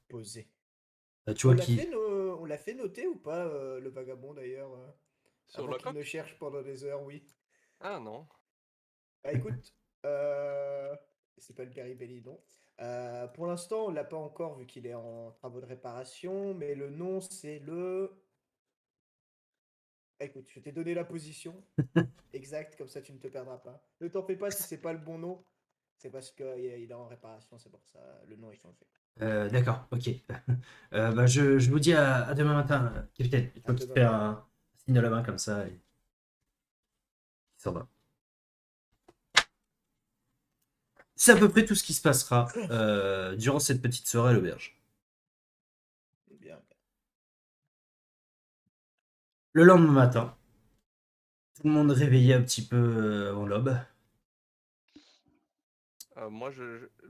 E: posé.
A: Tu vois qui.
E: On l'a fait noter ou pas, le vagabond d'ailleurs,
B: Sur
E: avant
B: la
E: qu'il ne
B: coque?
E: cherche pendant des heures, oui.
B: Ah non.
E: Bah écoute, c'est pas le Garibelli, non. Pour l'instant, on l'a pas encore vu qu'il est en travaux de réparation, mais le nom c'est le. Ah, écoute, je t'ai donné la position exacte, comme ça tu ne te perdras pas. Ne t'en fais pas si c'est pas le bon nom, c'est parce qu'il est en réparation, c'est pour ça le nom est changé.
A: D'accord, ok. Bah, je vous dis à demain matin, capitaine. Je
E: À
A: vois qu'il te
E: demain
A: fait
E: matin.
A: un signe de la main comme ça et il s'en va. C'est à peu près tout ce qui se passera durant cette petite soirée à l'auberge.
E: Bien.
A: Le lendemain matin, tout le monde réveillé un petit peu avant l'aube.
B: Moi,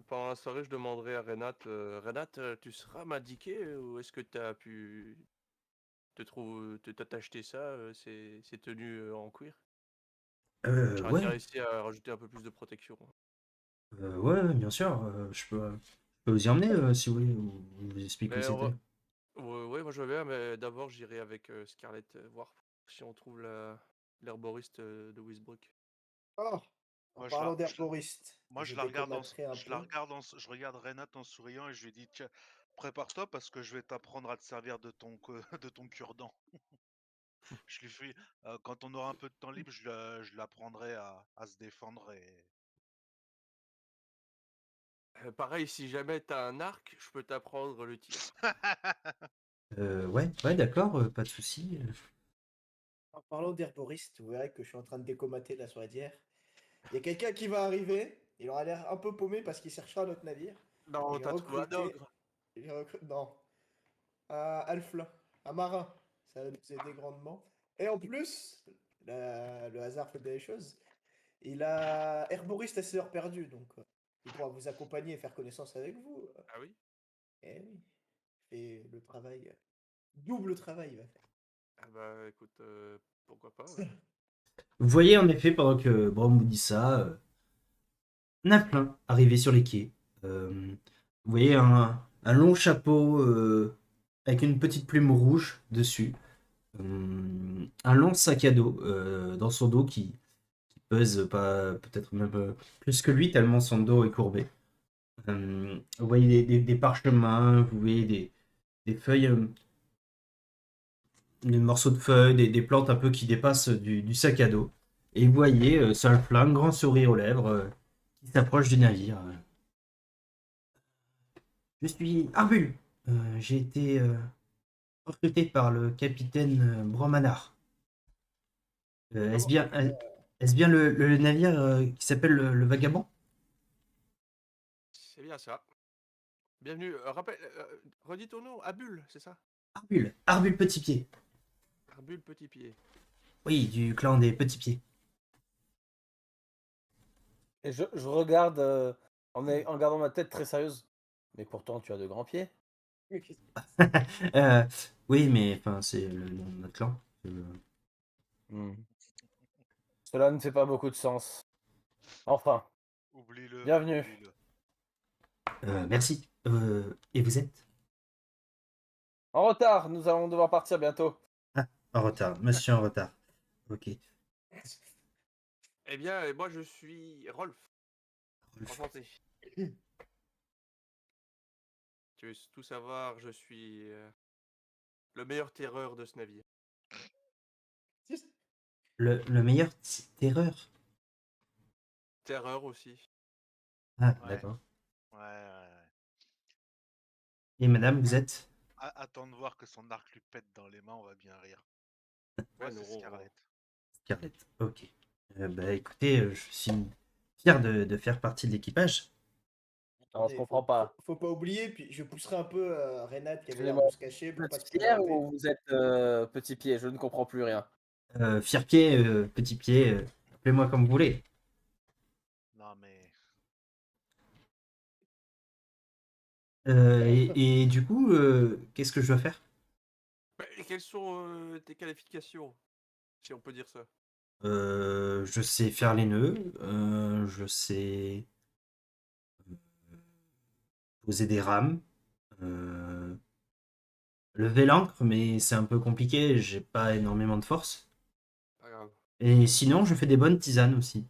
B: pendant la soirée, je demanderai à Renat, Renat, tu seras m'indiquer ou est-ce que tu as pu t'acheter ça, ces tenues en cuir? Je serais
A: Ouais,
B: intéressé à rajouter un peu plus de protection.
A: ouais, bien sûr. Je peux vous y emmener si vous voulez, ou je vous explique où
B: Mais
A: c'était.
B: ouais, ouais, moi je veux bien, mais d'abord j'irai avec Scarlett voir si on trouve l'herboriste de Wisbrook.
E: Oh, en
D: Moi,
E: parlant d'herboriste,
D: moi,
E: je décomaterai un peu.
D: je regarde Renat en souriant et je lui dis, tiens, prépare-toi parce que je vais t'apprendre à te servir de de ton cure-dent. Je lui fais, quand on aura un peu de temps libre, je l'apprendrai à se défendre et.
B: Pareil, si jamais t'as un arc, je peux t'apprendre le tir.
A: Ouais, d'accord, pas de souci.
E: En parlant d'herboriste, vous verrez que je suis en train de décomater la soirée d'hier. Il y a quelqu'un qui va arriver, il aura l'air un peu paumé parce qu'il cherchera notre navire.
B: Non,
E: J'ai
B: t'as trouvé un
E: recruté,
B: ogre.
E: non, un Alflin, un marin. Ça va nous aider grandement. Et en plus, le hasard fait bien les choses. Il a herboriste à ses heures perdues, donc il pourra vous accompagner et faire connaissance avec vous.
B: Ah oui?
E: Eh oui, et le travail, double travail il va faire.
B: Ah bah écoute, pourquoi pas, ouais.
A: Vous voyez en effet, pendant que Brom vous dit ça, Naplein arrivé sur les quais. Vous voyez un long chapeau avec une petite plume rouge dessus. Un long sac à dos dans son dos qui pèse pas peut-être même plus que lui tellement son dos est courbé. Vous voyez des parchemins, vous voyez des feuilles, des morceaux de feuilles, des plantes un peu qui dépassent du sac à dos. Et vous voyez Sulflin, un grand sourire aux lèvres, qui s'approche du navire. Je suis Arbul. J'ai été recruté par le capitaine Bromanar. Est-ce
E: Comment?
A: bien, est-ce bien le navire qui s'appelle le Vagabond?
B: C'est bien ça. Bienvenue. Redis ton nom, Abul, c'est ça?
A: Arbule Petit Pied.
B: Arbul Petit Pied.
A: Oui, du clan des Petits Pieds.
C: Et je regarde en gardant ma tête très sérieuse. Mais pourtant, tu as de grands pieds.
A: Euh, oui, mais enfin, c'est le nom de notre clan.
C: Hmm. Cela ne fait pas beaucoup de sens. Enfin,
D: Oublie-le.
C: bienvenue.
D: Oublie-le.
A: Merci. Et vous êtes?
C: En retard, nous allons devoir partir bientôt.
A: Ah, en retard. Monsieur en retard. Ok.
B: Eh bien, moi je suis Rolf. Enchanté. Tu veux tout savoir, je suis le meilleur terreur de ce navire.
A: Le meilleur terreur.
B: Terreur aussi.
A: Ah,
D: Ouais.
A: d'accord.
D: Ouais.
A: Et madame, vous êtes?
D: Attends de voir que son arc lui pète dans les mains, on va bien rire.
B: Ouais,
D: Ouais, c'est
B: non,
D: Scarlett.
A: Scarlett. Ok. Bah écoutez, je suis fier de faire partie de l'équipage.
C: Alors, on se
E: Attendez,
C: comprend pas.
E: faut pas oublier, puis je pousserai un peu Renat qui avait l'air
C: Excusez-moi,
E: de se cacher pour pas
C: Petit
E: se
C: Pierre
E: présenter.
C: ou vous êtes Petit Pied? Je ne comprends plus rien.
A: Fier pied, petit pied, appelez-moi comme vous voulez.
D: Non, mais.
A: Et du coup, qu'est-ce que je dois faire?
B: Et quelles sont tes qualifications, si on peut dire ça?
A: Je sais faire les nœuds, je sais poser des rames, euh, lever l'ancre, mais c'est un peu compliqué, j'ai pas énormément de force.
B: Pas grave.
A: Et sinon, je fais des bonnes tisanes aussi.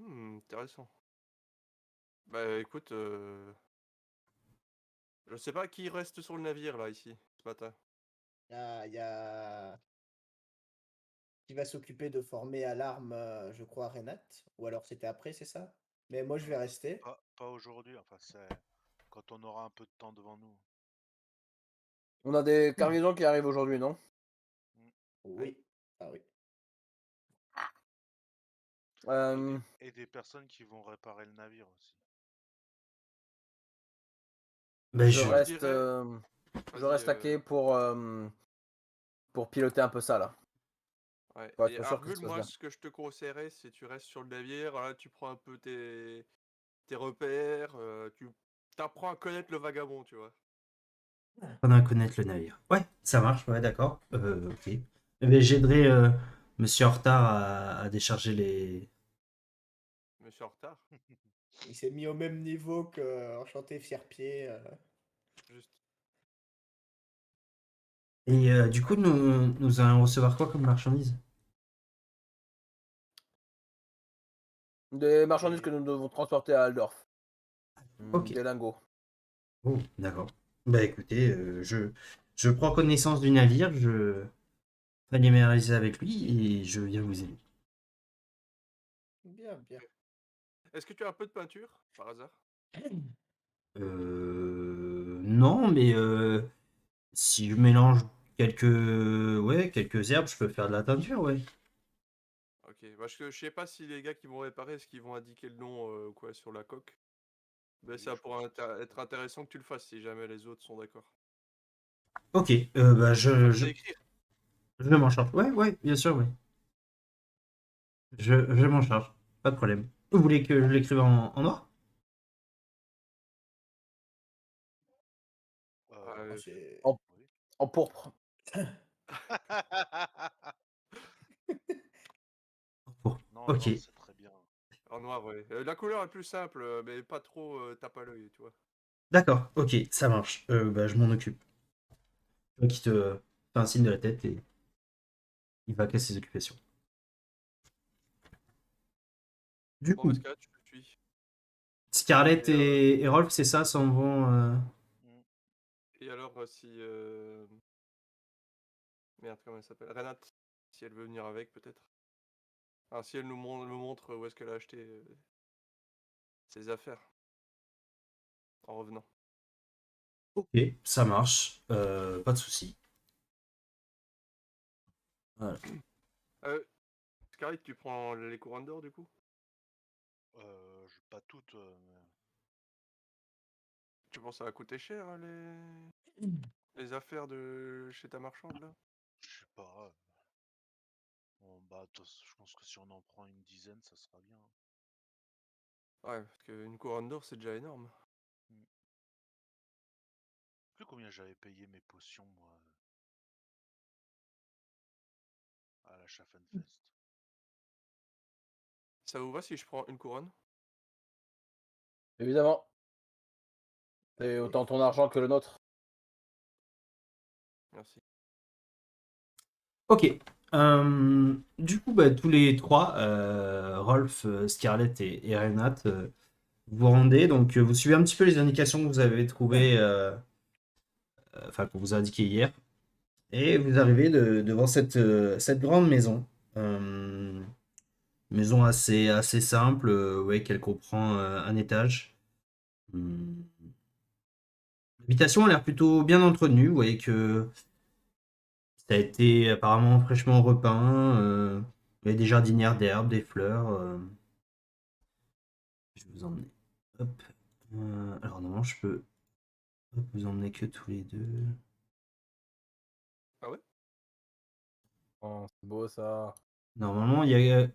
B: Intéressant. Bah écoute, je sais pas qui reste sur le navire là ici, ce matin.
E: Ah, il y a qui va s'occuper de former à l'arme, je crois, Renat. Ou alors c'était après, c'est ça? Mais moi je vais rester.
D: Pas aujourd'hui, enfin, c'est quand on aura un peu de temps devant nous.
C: On a des cargaisons qui arrivent aujourd'hui, non?
E: Oui. Ah oui.
C: Euh,
D: Et des personnes qui vont réparer le navire aussi.
A: Ben,
C: je
A: je...
B: Moi je
C: reste,
B: dirais.
C: je
B: Vas-y.
C: reste à quai pour piloter un peu ça là.
B: Ouais.
C: Pour
B: Et
C: être sûr que ça
B: Argul,
C: se passe
B: moi
C: bien.
B: ce que je te conseillerais, c'est tu restes sur le navire, là tu prends un peu tes repères, tu t'apprends à connaître le vagabond, tu vois.
A: Apprendre à connaître le navire. Ouais, ça marche, ouais, d'accord. Ok. Eh ben, j'aiderai Monsieur en retard à décharger les...
B: Monsieur en retard.
E: Il s'est mis au même niveau que Enchanté Fier-Pied.
B: Juste.
A: Et du coup, nous allons recevoir quoi comme marchandise?
C: Des marchandises
B: Et
C: que nous devons transporter à Aldorf.
A: Ok.
C: Des lingots.
A: Oh, d'accord. Bah écoutez, je prends connaissance du navire, je familiariser avec lui et je viens vous aider.
E: Bien, bien.
B: est-ce que tu as un peu de peinture, par hasard?
A: Non, mais si je mélange quelques herbes, je peux faire de la teinture, ouais.
B: Ok, parce que je sais pas si les gars qui vont réparer, est-ce qu'ils vont indiquer le nom ou quoi sur la coque. Mais
D: Oui,
B: ça
D: je
B: pourrait
D: pense que
B: être intéressant que tu le fasses si jamais les autres sont d'accord.
A: Ok, bah
B: Enfin, c'est écrire.
A: je m'en charge. Ouais, ouais, bien sûr, ouais. Je m'en charge, pas de problème. Vous voulez que je l'écrive en noir?
E: Ah,
B: Euh,
E: c'est
C: En,
D: oui.
C: en pourpre.
A: Bon,
D: Non,
A: ok,
D: noir, c'est très bien.
B: en noir, ouais. La couleur est plus simple, mais pas trop tape à l'œil, tu vois.
A: d'accord, ok, ça marche. Bah je m'en occupe. Qui te fait un signe de la tête et il va casser ses occupations. Du
B: Bon, parce
A: coup,
B: que là, tu le suis.
A: Scarlett
B: Et,
A: et Rolf, c'est ça, s'en vont.
D: Mm.
B: et alors, si. Merde, comment elle s'appelle? Renat, si elle veut venir avec, peut-être. Ah, si elle me montre où est-ce qu'elle a acheté ses affaires en revenant.
A: Ok, ça marche, pas de souci. Voilà.
B: Scarlett, tu prends les couronnes d'or du coup?
D: Pas toutes, mais
B: Tu penses que ça va coûter cher, hein, les affaires de chez ta marchande, là?
D: je sais pas. Je pense que si on en prend une dizaine, ça sera bien.
B: Ouais, parce qu'une couronne d'or, c'est déjà énorme.
D: Je sais plus combien j'avais payé mes potions, moi, à la Schaffenfest.
B: Ça vous va si je prends une couronne?
C: Évidemment. C'est autant ton argent que le nôtre.
B: Merci.
A: Ok. Du coup, bah, tous les trois, Rolf, Scarlett et Renat, vous vous rendez. Donc, vous suivez un petit peu les indications que vous avez trouvées, enfin, qu'on vous a indiquées hier. Et vous arrivez devant cette grande maison. Euh, Maison assez simple, ouais, qu'elle comprend un étage. Hum. L'habitation a l'air plutôt bien entretenue. Vous voyez que ça a été apparemment fraîchement repeint. Il y a des jardinières d'herbes, des fleurs. Je vais vous emmener. Hop. Alors normalement, je peux vous emmener que tous les deux.
B: Ah ouais?
C: Oh, c'est beau ça.
A: Normalement, il y a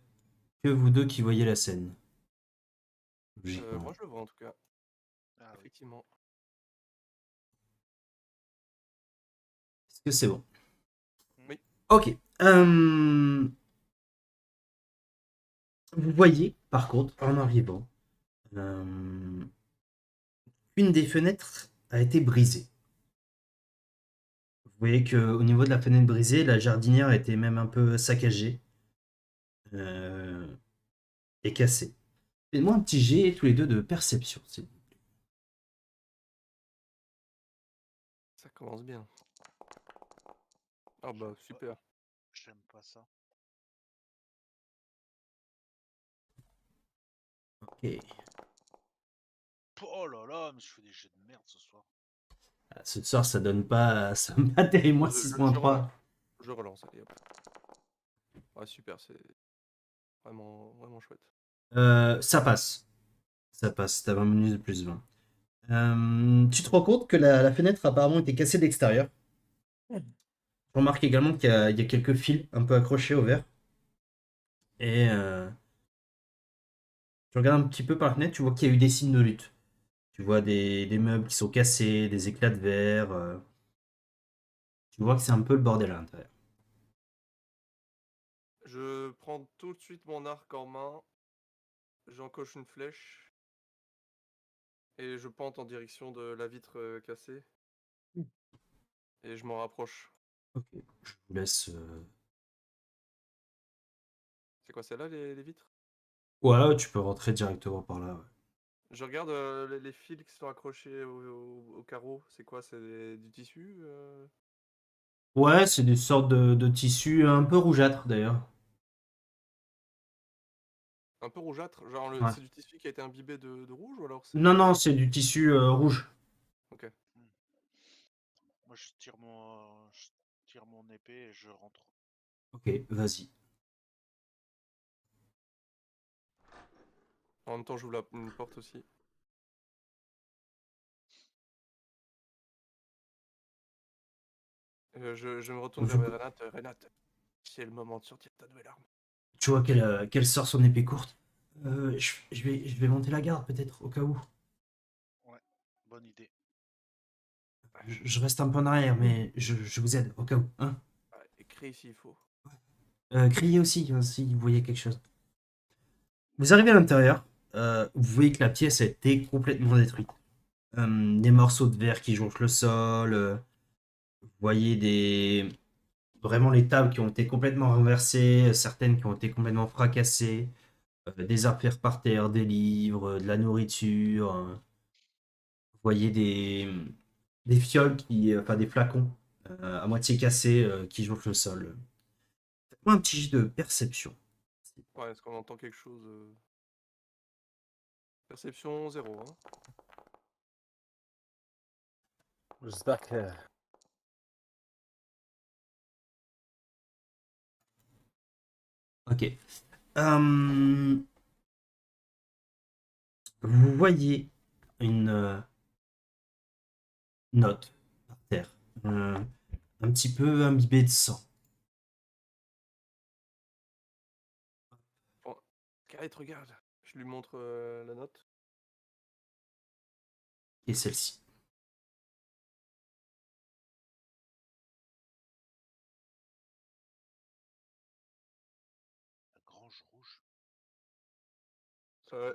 A: que vous deux qui voyez la scène. Logiquement.
B: Moi, je le vois en tout cas.
D: Ah oui.
B: Effectivement.
A: Est-ce que c'est bon?
B: Oui.
A: Ok. Vous voyez, par contre, en arrivant, euh, une des fenêtres a été brisée. Vous voyez qu'au niveau de la fenêtre brisée, la jardinière était même un peu saccagée euh, et cassée. Faites-moi un petit jet tous les deux de perception, s'il vous plaît.
B: Ça commence bien. Ah bah, super.
D: J'aime pas ça.
A: Ok.
D: Oh là là, mais je fais des jets de merde ce soir.
A: Ah, ce soir, ça donne pas, ça donne pas terrible, moins
B: Je relance.
A: 6.3.
B: Je relance, allez hop. Ouais, super, c'est vraiment, vraiment chouette.
A: Ça passe. Ça passe, t'as 20 minutes de plus 20. Tu te rends compte que la fenêtre a apparemment été cassée de l'extérieur. Tu remarques également qu'il y a quelques fils un peu accrochés au verre. Et tu regardes un petit peu par la fenêtre, tu vois qu'il y a eu des signes de lutte. Tu vois des meubles qui sont cassés, des éclats de verre. Tu vois que c'est un peu le bordel à l'intérieur.
B: Je prends tout de suite mon arc en main. J'encoche une flèche. Et je pente en direction de la vitre cassée. Et je m'en rapproche.
A: Ok, je vous laisse.
B: C'est quoi celle-là, les vitres?
A: Ouais, tu peux rentrer directement par là. Ouais.
B: Je regarde les fils qui sont accrochés au carreau. C'est quoi? C'est du tissu?
A: Ouais, c'est des sortes de tissus un peu rougeâtres d'ailleurs.
B: Un peu rougeâtre? Genre,
A: Ouais.
B: c'est du tissu qui a été imbibé de rouge ou alors c'est...
A: Non, non, c'est du tissu rouge.
B: Ok.
D: Moi, je tire mon épée et je rentre.
A: Ok, vas-y.
B: En même temps, j'ouvre une porte aussi. Je me retourne vers
A: Vous-
B: Renat. Renat, c'est le moment de sortir ta nouvelle arme.
A: Tu vois qu'elle sort son épée courte. Je vais monter la garde peut-être, au cas où.
D: Ouais, bonne idée.
A: Je reste un peu en arrière, mais je vous aide, au cas où. Hein.
B: Ouais, écris s'il faut.
A: Criez aussi, hein, si vous voyez quelque chose. Vous arrivez à l'intérieur. Vous voyez que la pièce a été complètement détruite. Des morceaux de verre qui jonchent le sol. Vous voyez vraiment les tables qui ont été complètement renversées, certaines qui ont été complètement fracassées, des affaires par terre, des livres, de la nourriture. Vous voyez des fioles enfin des flacons à moitié cassés qui jonchent le sol. Faites-moi un petit jet de perception.
B: Ouais, est-ce qu'on entend quelque chose? Perception 0, hein.
C: J'espère que.
A: Ok. Euh, vous voyez une note par terre, un petit peu imbibée de sang.
B: Bon, Scarlett, regarde. Je lui montre la note.
A: Et celle-ci.
D: La grange rouge.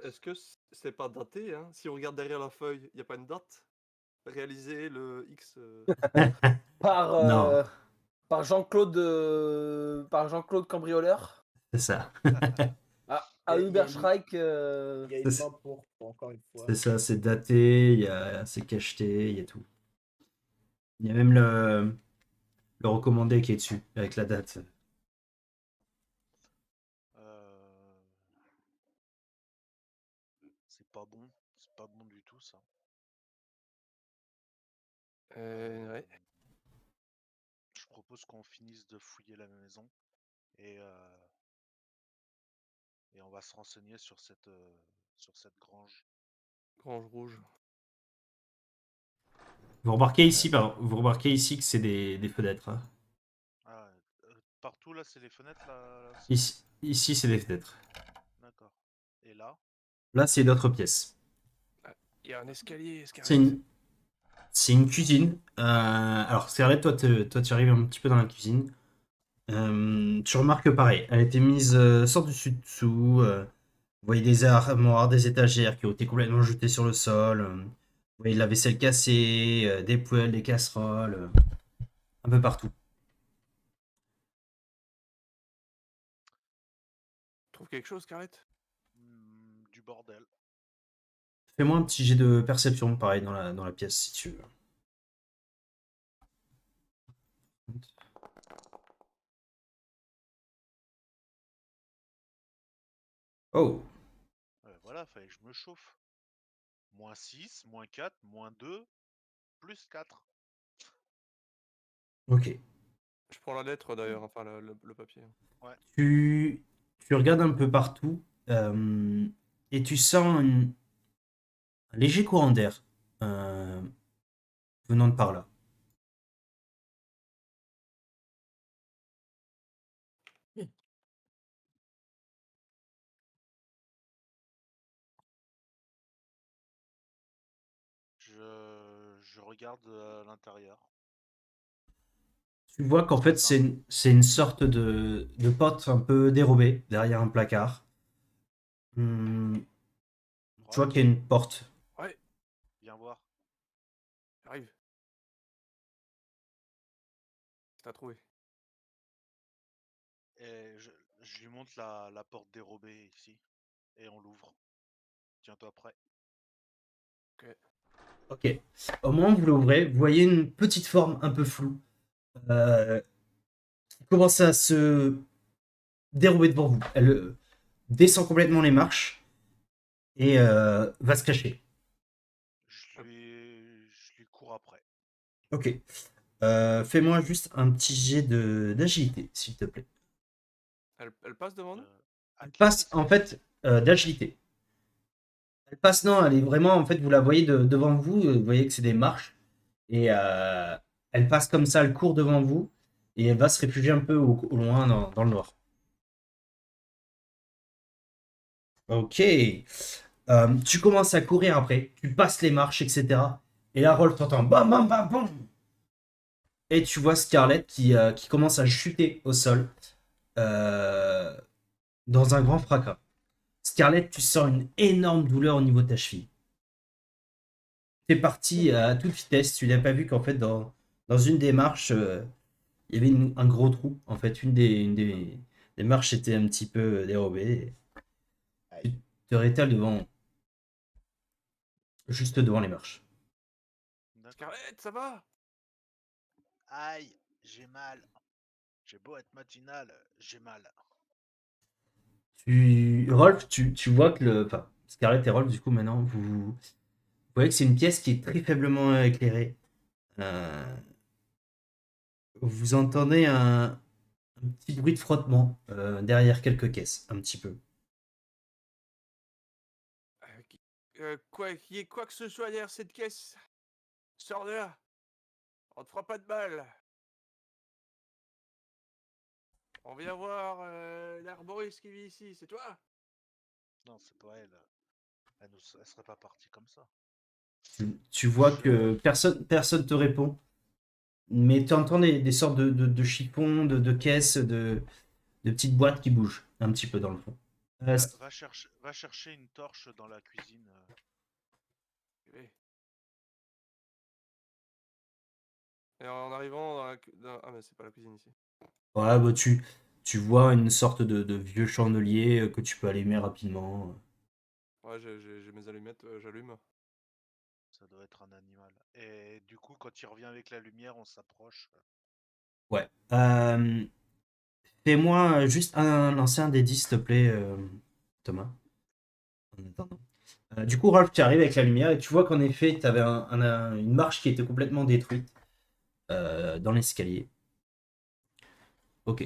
B: Est-ce que c'est pas daté, hein? Si on regarde derrière la feuille, il n'y a pas une date? Réalisé le X.
C: Par,
A: Non,
C: par Jean-Claude Cambrioleur.
A: c'est ça.
C: À
E: Il y a
C: Hubert
E: une-
C: Streich.
E: Il y a une main pour encore une fois.
A: C'est ça, c'est daté, c'est cacheté, il y a tout. Il y a même le recommandé qui est dessus, avec la date.
D: Euh, C'est pas bon. C'est pas bon du tout, ça.
B: Ouais.
D: Je propose qu'on finisse de fouiller la maison et, et on va se renseigner sur cette grange.
B: Grange rouge.
A: Vous remarquez ici que c'est des fenêtres, hein.
D: Ah, partout là, c'est les fenêtres là.
A: Ici c'est des fenêtres.
D: D'accord. Et là,
A: Là, c'est d'autres pièces.
B: Il y a un escalier,
A: C'est
B: Scarlett.
A: une cuisine. Alors, Scarlett, toi, tu arrives un petit peu dans la cuisine. Tu remarques que pareil, elle a été mise sans dessus-dessous. Vous voyez des armoires, des étagères qui ont été complètement jetées sur le sol. Vous voyez de la vaisselle cassée, des poêles, des casseroles, un peu partout.
B: Trouve quelque chose, Scarlett?
D: du bordel.
A: Fais-moi un petit jet de perception, pareil, dans la pièce, si tu veux. Oh,
D: Voilà, fallait que je me chauffe. Moins 6, moins 4, moins 2, plus 4.
A: ok.
B: Je prends la lettre d'ailleurs, enfin le papier.
A: Tu regardes un peu partout et tu sens un léger courant d'air euh, venant de par là.
D: Je regarde à l'intérieur.
A: Tu vois qu'en fait, c'est une sorte de porte un peu dérobée derrière un placard. Tu vois
D: Rolf,
A: qu'il y a une porte.
B: Ouais,
D: viens voir.
B: j'arrive. C'est à trouver.
D: Et je lui montre la porte dérobée ici. Et on l'ouvre. Tiens-toi prêt.
A: Ok. Au moment où vous l'ouvrez, vous voyez une petite forme un peu floue qui commence à se dérober devant vous. Elle descend complètement les marches et va se cacher.
D: Je lui cours après.
A: Ok. Fais-moi juste un petit jet d'agilité, s'il te plaît.
B: Elle passe devant nous?
A: Elle passe, en fait, d'agilité. Elle passe, non, elle est vraiment, en fait, vous la voyez devant vous, vous voyez que c'est des marches, et elle passe comme ça, elle court devant vous, et elle va se réfugier un peu au loin dans le noir. Ok. Tu commences à courir après, tu passes les marches, etc. Et là, Rolf, t'entends bam, bam, bam, bam. Et tu vois Scarlett qui commence à chuter au sol euh, dans un grand fracas. Scarlett, tu sens une énorme douleur au niveau de ta cheville. T'es parti à toute vitesse, tu n'as pas vu qu'en fait, dans une des marches, il y avait un gros trou. En fait, des marches était un petit peu dérobée. Tu
E: Aïe.
A: te rétales juste devant les marches.
D: D'accord.
B: Scarlett, ça va?
D: Aïe, j'ai mal. J'ai beau être matinal, j'ai mal.
A: Rolf, tu vois que enfin, Scarlett et Rolf, du coup, maintenant, vous voyez que c'est une pièce qui est très faiblement éclairée. Euh, Vous entendez un petit bruit de frottement derrière quelques caisses, un petit peu.
B: Qu'il y ait quoi que ce soit derrière cette caisse, sors de là. On te fera pas de mal. On vient voir l'herboriste qui vit ici, c'est toi?
D: Non, c'est pas elle. Elle serait pas partie comme ça.
A: Tu vois
D: Je-
A: que personne te répond, mais tu entends des sortes de chiffons, de caisses, de petites boîtes qui bougent un petit peu dans le fond.
D: Va chercher une torche dans la cuisine.
B: Oui. Et en arrivant dans Ah, mais c'est pas la cuisine ici.
A: Ouais, bah, tu vois une sorte de vieux chandelier que tu peux allumer rapidement.
B: Ouais, j'ai mes allumettes, j'allume.
D: Ça doit être un animal. Et du coup, quand il revient avec la lumière, on s'approche.
A: Ouais. Fais-moi juste lancer un des 10, s'il te plaît, Thomas. En attendant. Du coup, Ralph, tu arrives avec la lumière et tu vois qu'en effet, tu avais une marche qui était complètement détruite dans l'escalier. Ok.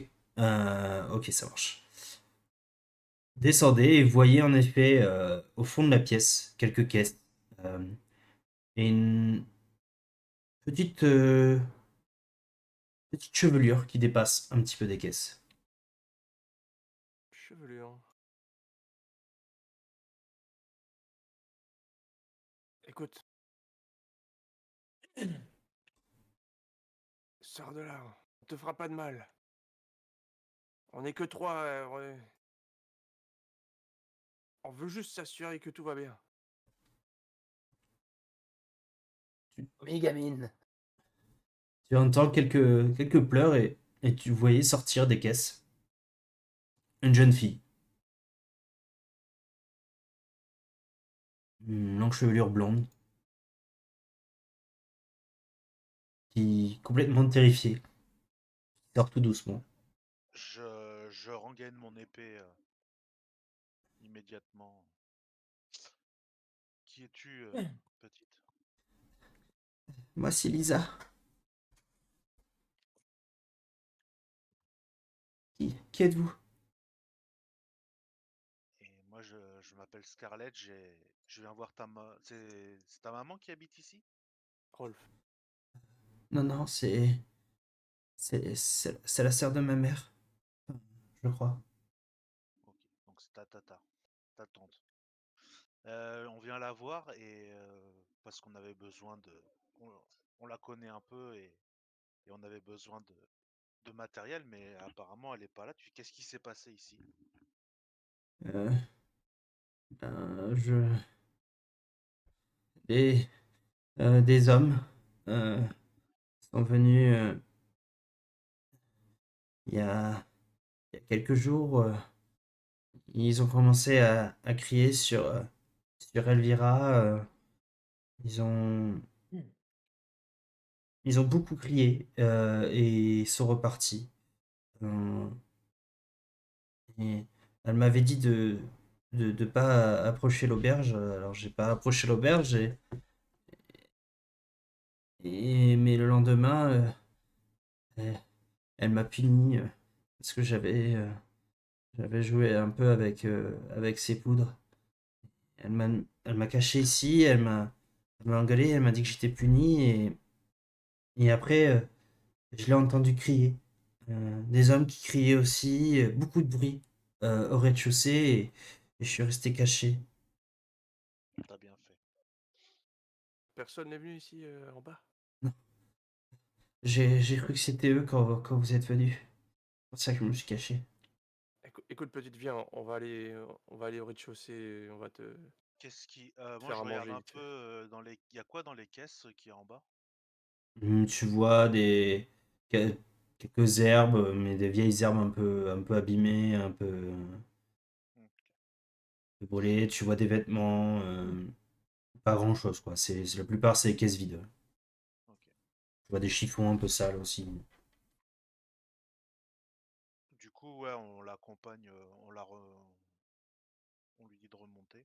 A: Ok, ça marche. Descendez et voyez en effet au fond de la pièce quelques caisses euh, et une petite, petite chevelure qui dépasse un petit peu des caisses.
B: Chevelure. Écoute. Sors de là. On te fera pas de mal. On est que 3. On veut juste s'assurer que tout va bien.
C: Mais gamine.
A: Tu entends quelques pleurs et tu voyais sortir des caisses une jeune fille. Une longue chevelure blonde qui complètement terrifiée sort tout doucement.
D: Je rengaine mon épée immédiatement. Qui es-tu, petite?
A: Moi, c'est Lisa. Qui êtes-vous?
D: Et moi, je m'appelle Scarlett. Je viens voir c'est ta maman qui habite ici?
B: Rolf.
A: Non, non, c'est la sœur de ma mère, je crois.
D: Ok, donc c'est ta tante. On vient la voir et parce qu'on avait besoin on, on la connaît un peu et on avait besoin de matériel, mais apparemment elle est pas là. Qu'est-ce qui s'est passé ici?
A: Euh, ben, des, des hommes euh, sont venus il y a, il y a quelques jours. Ils ont commencé à crier sur Elvira. Ils ont,
E: Hmm.
A: ils ont beaucoup crié et sont repartis. Euh, et elle m'avait dit de pas approcher l'auberge. Alors j'ai pas approché l'auberge mais le lendemain, elle, elle m'a puni parce que j'avais joué un peu avec ses poudres. Elle m'a, elle m'a caché ici, elle m'a engueulé, elle m'a dit que j'étais puni et après, je l'ai entendu crier. Des hommes qui criaient aussi, beaucoup de bruit au rez-de-chaussée et je suis resté caché.
D: T'as bien fait.
B: Personne n'est venu ici en bas?
A: Non, j'ai cru que c'était eux quand vous êtes venus. C'est pour ça que je me suis caché.
B: Écoute, petite, viens, on va aller au rez-de-chaussée, on va te
D: Moi
B: faire
D: je
B: à
D: regarde
B: manger
D: un
B: vite
D: peu
B: fait.
D: dans les. Il y a quoi dans les caisses qui est en bas?
A: Tu vois quelques herbes, mais des vieilles herbes un peu abîmées,
D: Hmm,
A: peu brûlées. Tu vois des vêtements, pas grand-chose quoi. La plupart c'est des caisses vides.
D: ok.
A: Tu vois des chiffons un peu sales aussi.
D: Du coup, ouais, on l'accompagne, on lui dit de remonter.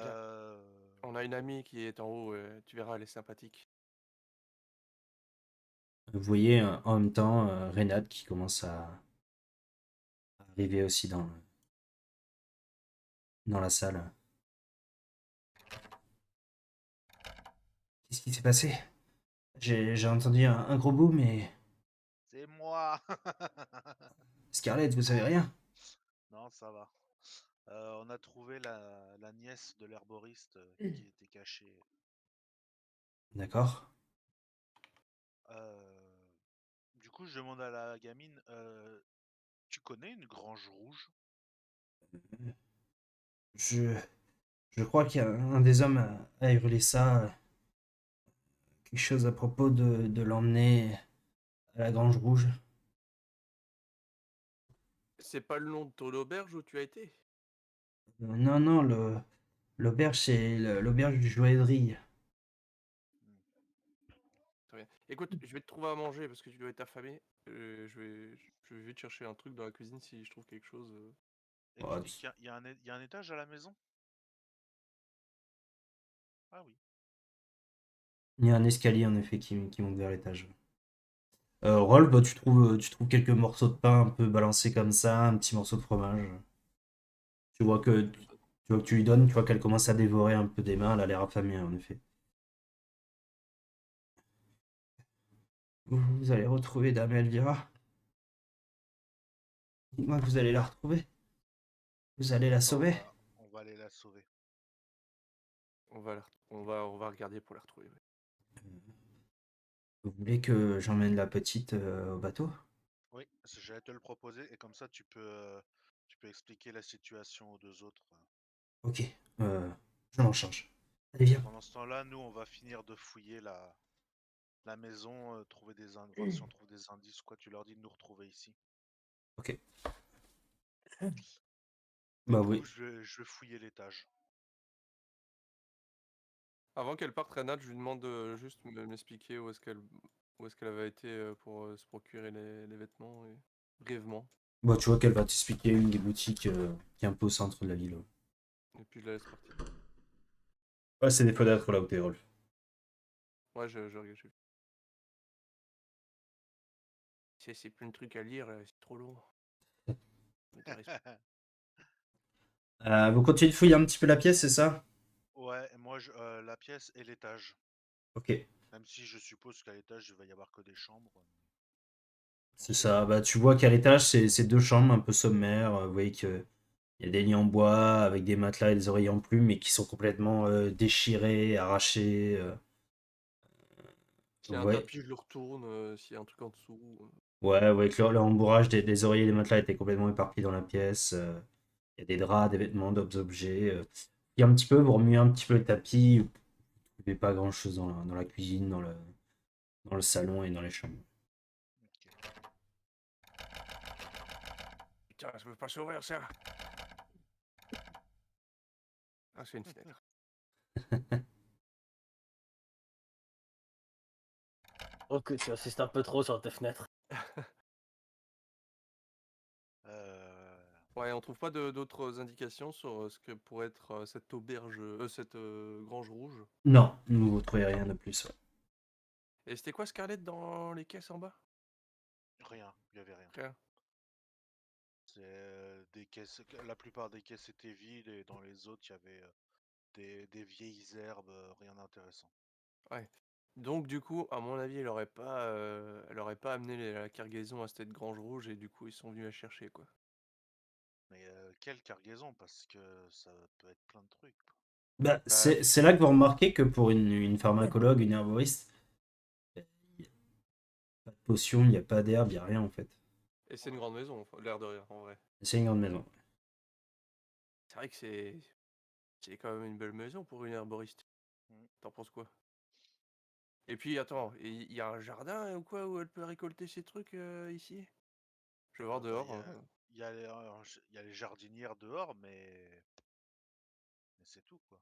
B: Viens,
D: Euh,
B: on a une amie qui est en haut, tu verras, elle est sympathique.
A: Vous voyez en même temps Reynad qui commence à arriver aussi dans la salle. Qu'est-ce qui s'est passé? J'ai entendu un gros boom et...
D: C'est moi.
A: Scarlett, vous savez rien?
D: Non, ça va. On a trouvé la nièce de l'herboriste qui était cachée.
A: D'accord.
D: Euh, Du coup, je demande à la gamine, tu connais une grange rouge?
A: Je, je crois qu'il y a un des hommes a hurlé ça, quelque chose à propos de l'emmener à la Grange Rouge.
B: C'est pas le nom de ton auberge où tu as été?
A: Non, non, l'auberge, c'est l'auberge du joaillerie.
B: Très bien. Écoute, je vais te trouver à manger parce que tu dois être affamé. Je vais vite chercher un truc dans la cuisine si je trouve quelque chose.
D: Et tu
A: Oh,
D: dis qu'il y a un étage à la maison? Ah oui.
A: il y a un escalier en effet qui monte vers l'étage. Roll, bah, tu trouves quelques morceaux de pain un peu balancés comme ça, un petit morceau de fromage. Tu vois que, tu vois que tu lui donnes, tu vois qu'elle commence à dévorer un peu des mains, elle a l'air affamée en effet. Vous allez retrouver Dame Elvira. Dites-moi que vous allez la retrouver. Vous allez la sauver.
D: On va aller la sauver.
B: On va regarder pour la retrouver. Ouais.
A: Vous voulez que j'emmène la petite au bateau?
D: Oui, j'allais te le proposer et comme ça tu peux expliquer la situation aux deux autres.
A: Ok, je m'en charge. Allez, viens.
D: Pendant ce temps-là, nous, on va finir de fouiller la maison, trouver voir si on trouve des indices, quoi. Tu leur dis de nous retrouver ici.
A: Ok.
D: Et
A: Bah
D: du coup,
A: oui.
D: je vais fouiller l'étage.
B: Avant qu'elle parte, Renate, je lui demande de juste m'expliquer où est-ce qu'elle avait été pour se procurer les vêtements brièvement.
A: Bah tu vois qu'elle va t'expliquer une des boutiques qui est un peu au centre de la ville.
B: Et puis je la laisse partir.
A: Ouais, c'est des fenêtres là où t'es, Rolf.
B: Ouais, je regarde. C'est plein de trucs à lire, c'est trop lourd. Ça m'intéresse pas.
A: Vous continuez de fouiller un petit peu la pièce, c'est ça?
D: Ouais, et moi, la pièce et l'étage.
A: Ok.
D: Même si je suppose qu'à l'étage, il va y avoir que des chambres. On
A: C'est
D: sait
A: ça.
D: jamais.
A: Bah tu vois qu'à l'étage, c'est deux chambres un peu sommaires. Vous voyez que il y a des lits en bois avec des matelas et des oreillers en plumes, mais qui sont complètement déchirés, arrachés.
B: S'il y a un
A: Ouais.
B: tapis, je le retourne. S'il y a un truc en dessous.
A: Ouais, ouais, que le rembourrage des oreillers et des matelas était complètement éparpillé dans la pièce. Il y a des draps, des vêtements, d'autres objets. Il y a un petit peu, vous remuez un petit peu le tapis. Vous ne trouvez pas grand-chose dans la cuisine, dans le salon et dans les chambres.
D: Ok.
B: Putain, ça peut pas s'ouvrir ça. Ah, c'est une fenêtre.
C: Oh, que tu insistes un peu trop sur tes fenêtres.
D: Euh,
B: Ouais, on trouve pas d'autres indications sur ce que pourrait être cette auberge, cette grange rouge.
A: Non, vous ne trouvez rien de plus. Ouais.
B: Et c'était quoi Scarlett dans les caisses en bas?
D: Rien, il y avait rien.
B: Rien.
D: C'est des caisses. La plupart des caisses étaient vides et dans les autres, il y avait des vieilles herbes, rien d'intéressant.
B: Ouais. Donc du coup, à mon avis, elle aurait pas amené la cargaison à cette grange rouge et du coup ils sont venus la chercher quoi.
D: Mais quelle cargaison, parce que ça peut être plein de trucs, quoi.
A: Bah,
B: Bah,
A: c'est là que vous remarquez que pour une pharmacologue, une herboriste, il n'y a pas de potion, il n'y a pas d'herbe, il n'y a rien en fait.
B: et c'est une grande maison, enfin, l'air de rien en vrai.
A: C'est une grande maison.
B: C'est vrai que c'est quand même une belle maison pour une herboriste.
D: Mm.
B: T'en penses quoi? Et puis attends, il y a un jardin ou quoi où elle peut récolter ses trucs ici? Je vais voir
D: Bah,
B: dehors.
D: il y a les jardinières dehors, mais c'est tout, quoi.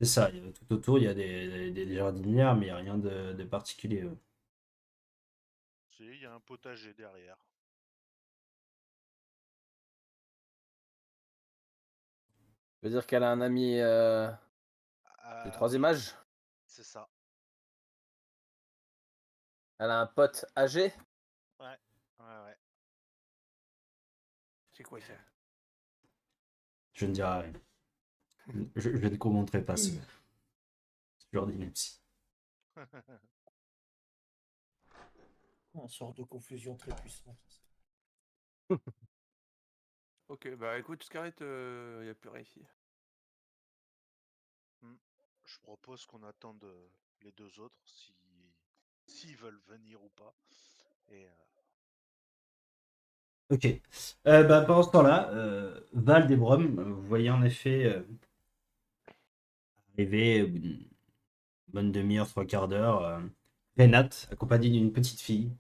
A: C'est ça, tout autour, il y a des jardinières, mais il n'y a rien de particulier.
D: Si, il y a un potager derrière.
C: Tu veux dire qu'elle a un ami du
D: Ah
C: troisième
D: oui,
C: âge?
D: c'est ça.
C: Elle a un pote âgé?
D: Ouais, ouais, ouais.
B: C'est quoi ça?
A: Je ne dirai rien. Je ne commenterai pas ce genre d'ineptie.
E: Un sort de confusion très puissant.
B: Ok, bah écoute, Scarlett, y a plus rien ici.
D: Je propose qu'on attende les deux autres s'ils veulent venir ou pas. Et
A: Ok. Bah, pendant ce temps-là, Val des Bromes, vous voyez en effet arriver au bout d'une bonne demi-heure, trois quarts d'heure, Renate, accompagnée d'une petite fille,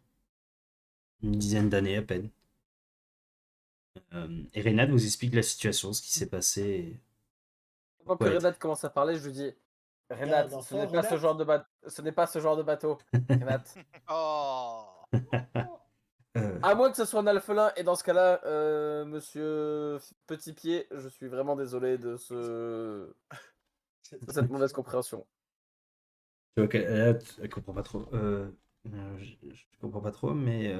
A: une dizaine d'années à peine. Et Renate vous explique la situation, ce qui s'est passé.
C: Pendant que
A: Ouais.
C: Renate commence à parler, je lui dis Renate,
E: un
C: ce
E: enfant,
C: n'est pas ce
E: Renate.
C: genre de bateau. Ce n'est pas ce genre de bateau. Renate.
D: Oh
C: À moins que ce soit un alphelin, et dans ce cas-là, monsieur Petit Pied, je suis vraiment désolé de cette mauvaise compréhension.
A: Ok, elle comprend pas trop. Je comprends pas trop, mais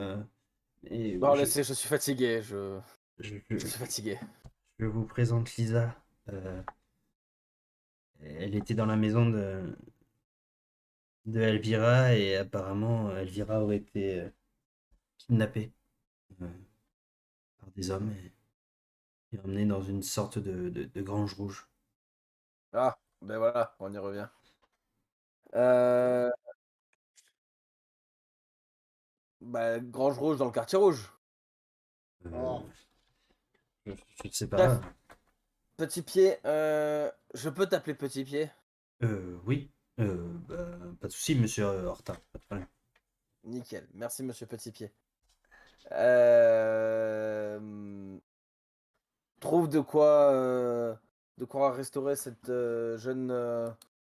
C: Bon, laissez, je suis fatigué,
A: je,
C: je
A: je-
C: suis fatigué.
A: je vous présente Lisa. Elle était dans la maison de Elvira et apparemment Elvira aurait été kidnappée euh, par des hommes et emmenée dans une sorte de grange rouge.
C: Ah, ben voilà, on y revient. Euh, Bah, Grange Rouge dans le quartier rouge.
A: Euh,
E: Oh.
A: je ne sais
C: Bref,
A: pas.
C: Petit Pied, je peux t'appeler Petit Pied?
A: Oui, bah, pas de souci, monsieur Horta, pas de problème.
C: Nickel, merci monsieur Petit Pied. Euh... Trouve de quoi restaurer cette jeune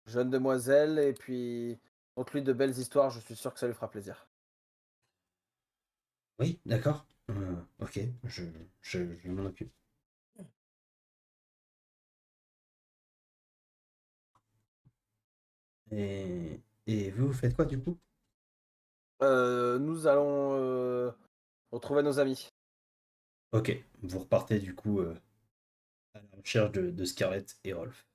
C: demoiselle et puis conte-lui de belles histoires, je suis sûr que ça lui fera plaisir.
A: Oui, d'accord. Ok, je m'en occupe. Et vous, vous faites quoi du coup?
C: Nous allons retrouver nos amis.
A: Ok, vous repartez du coup à la recherche de Scarlett et Rolf.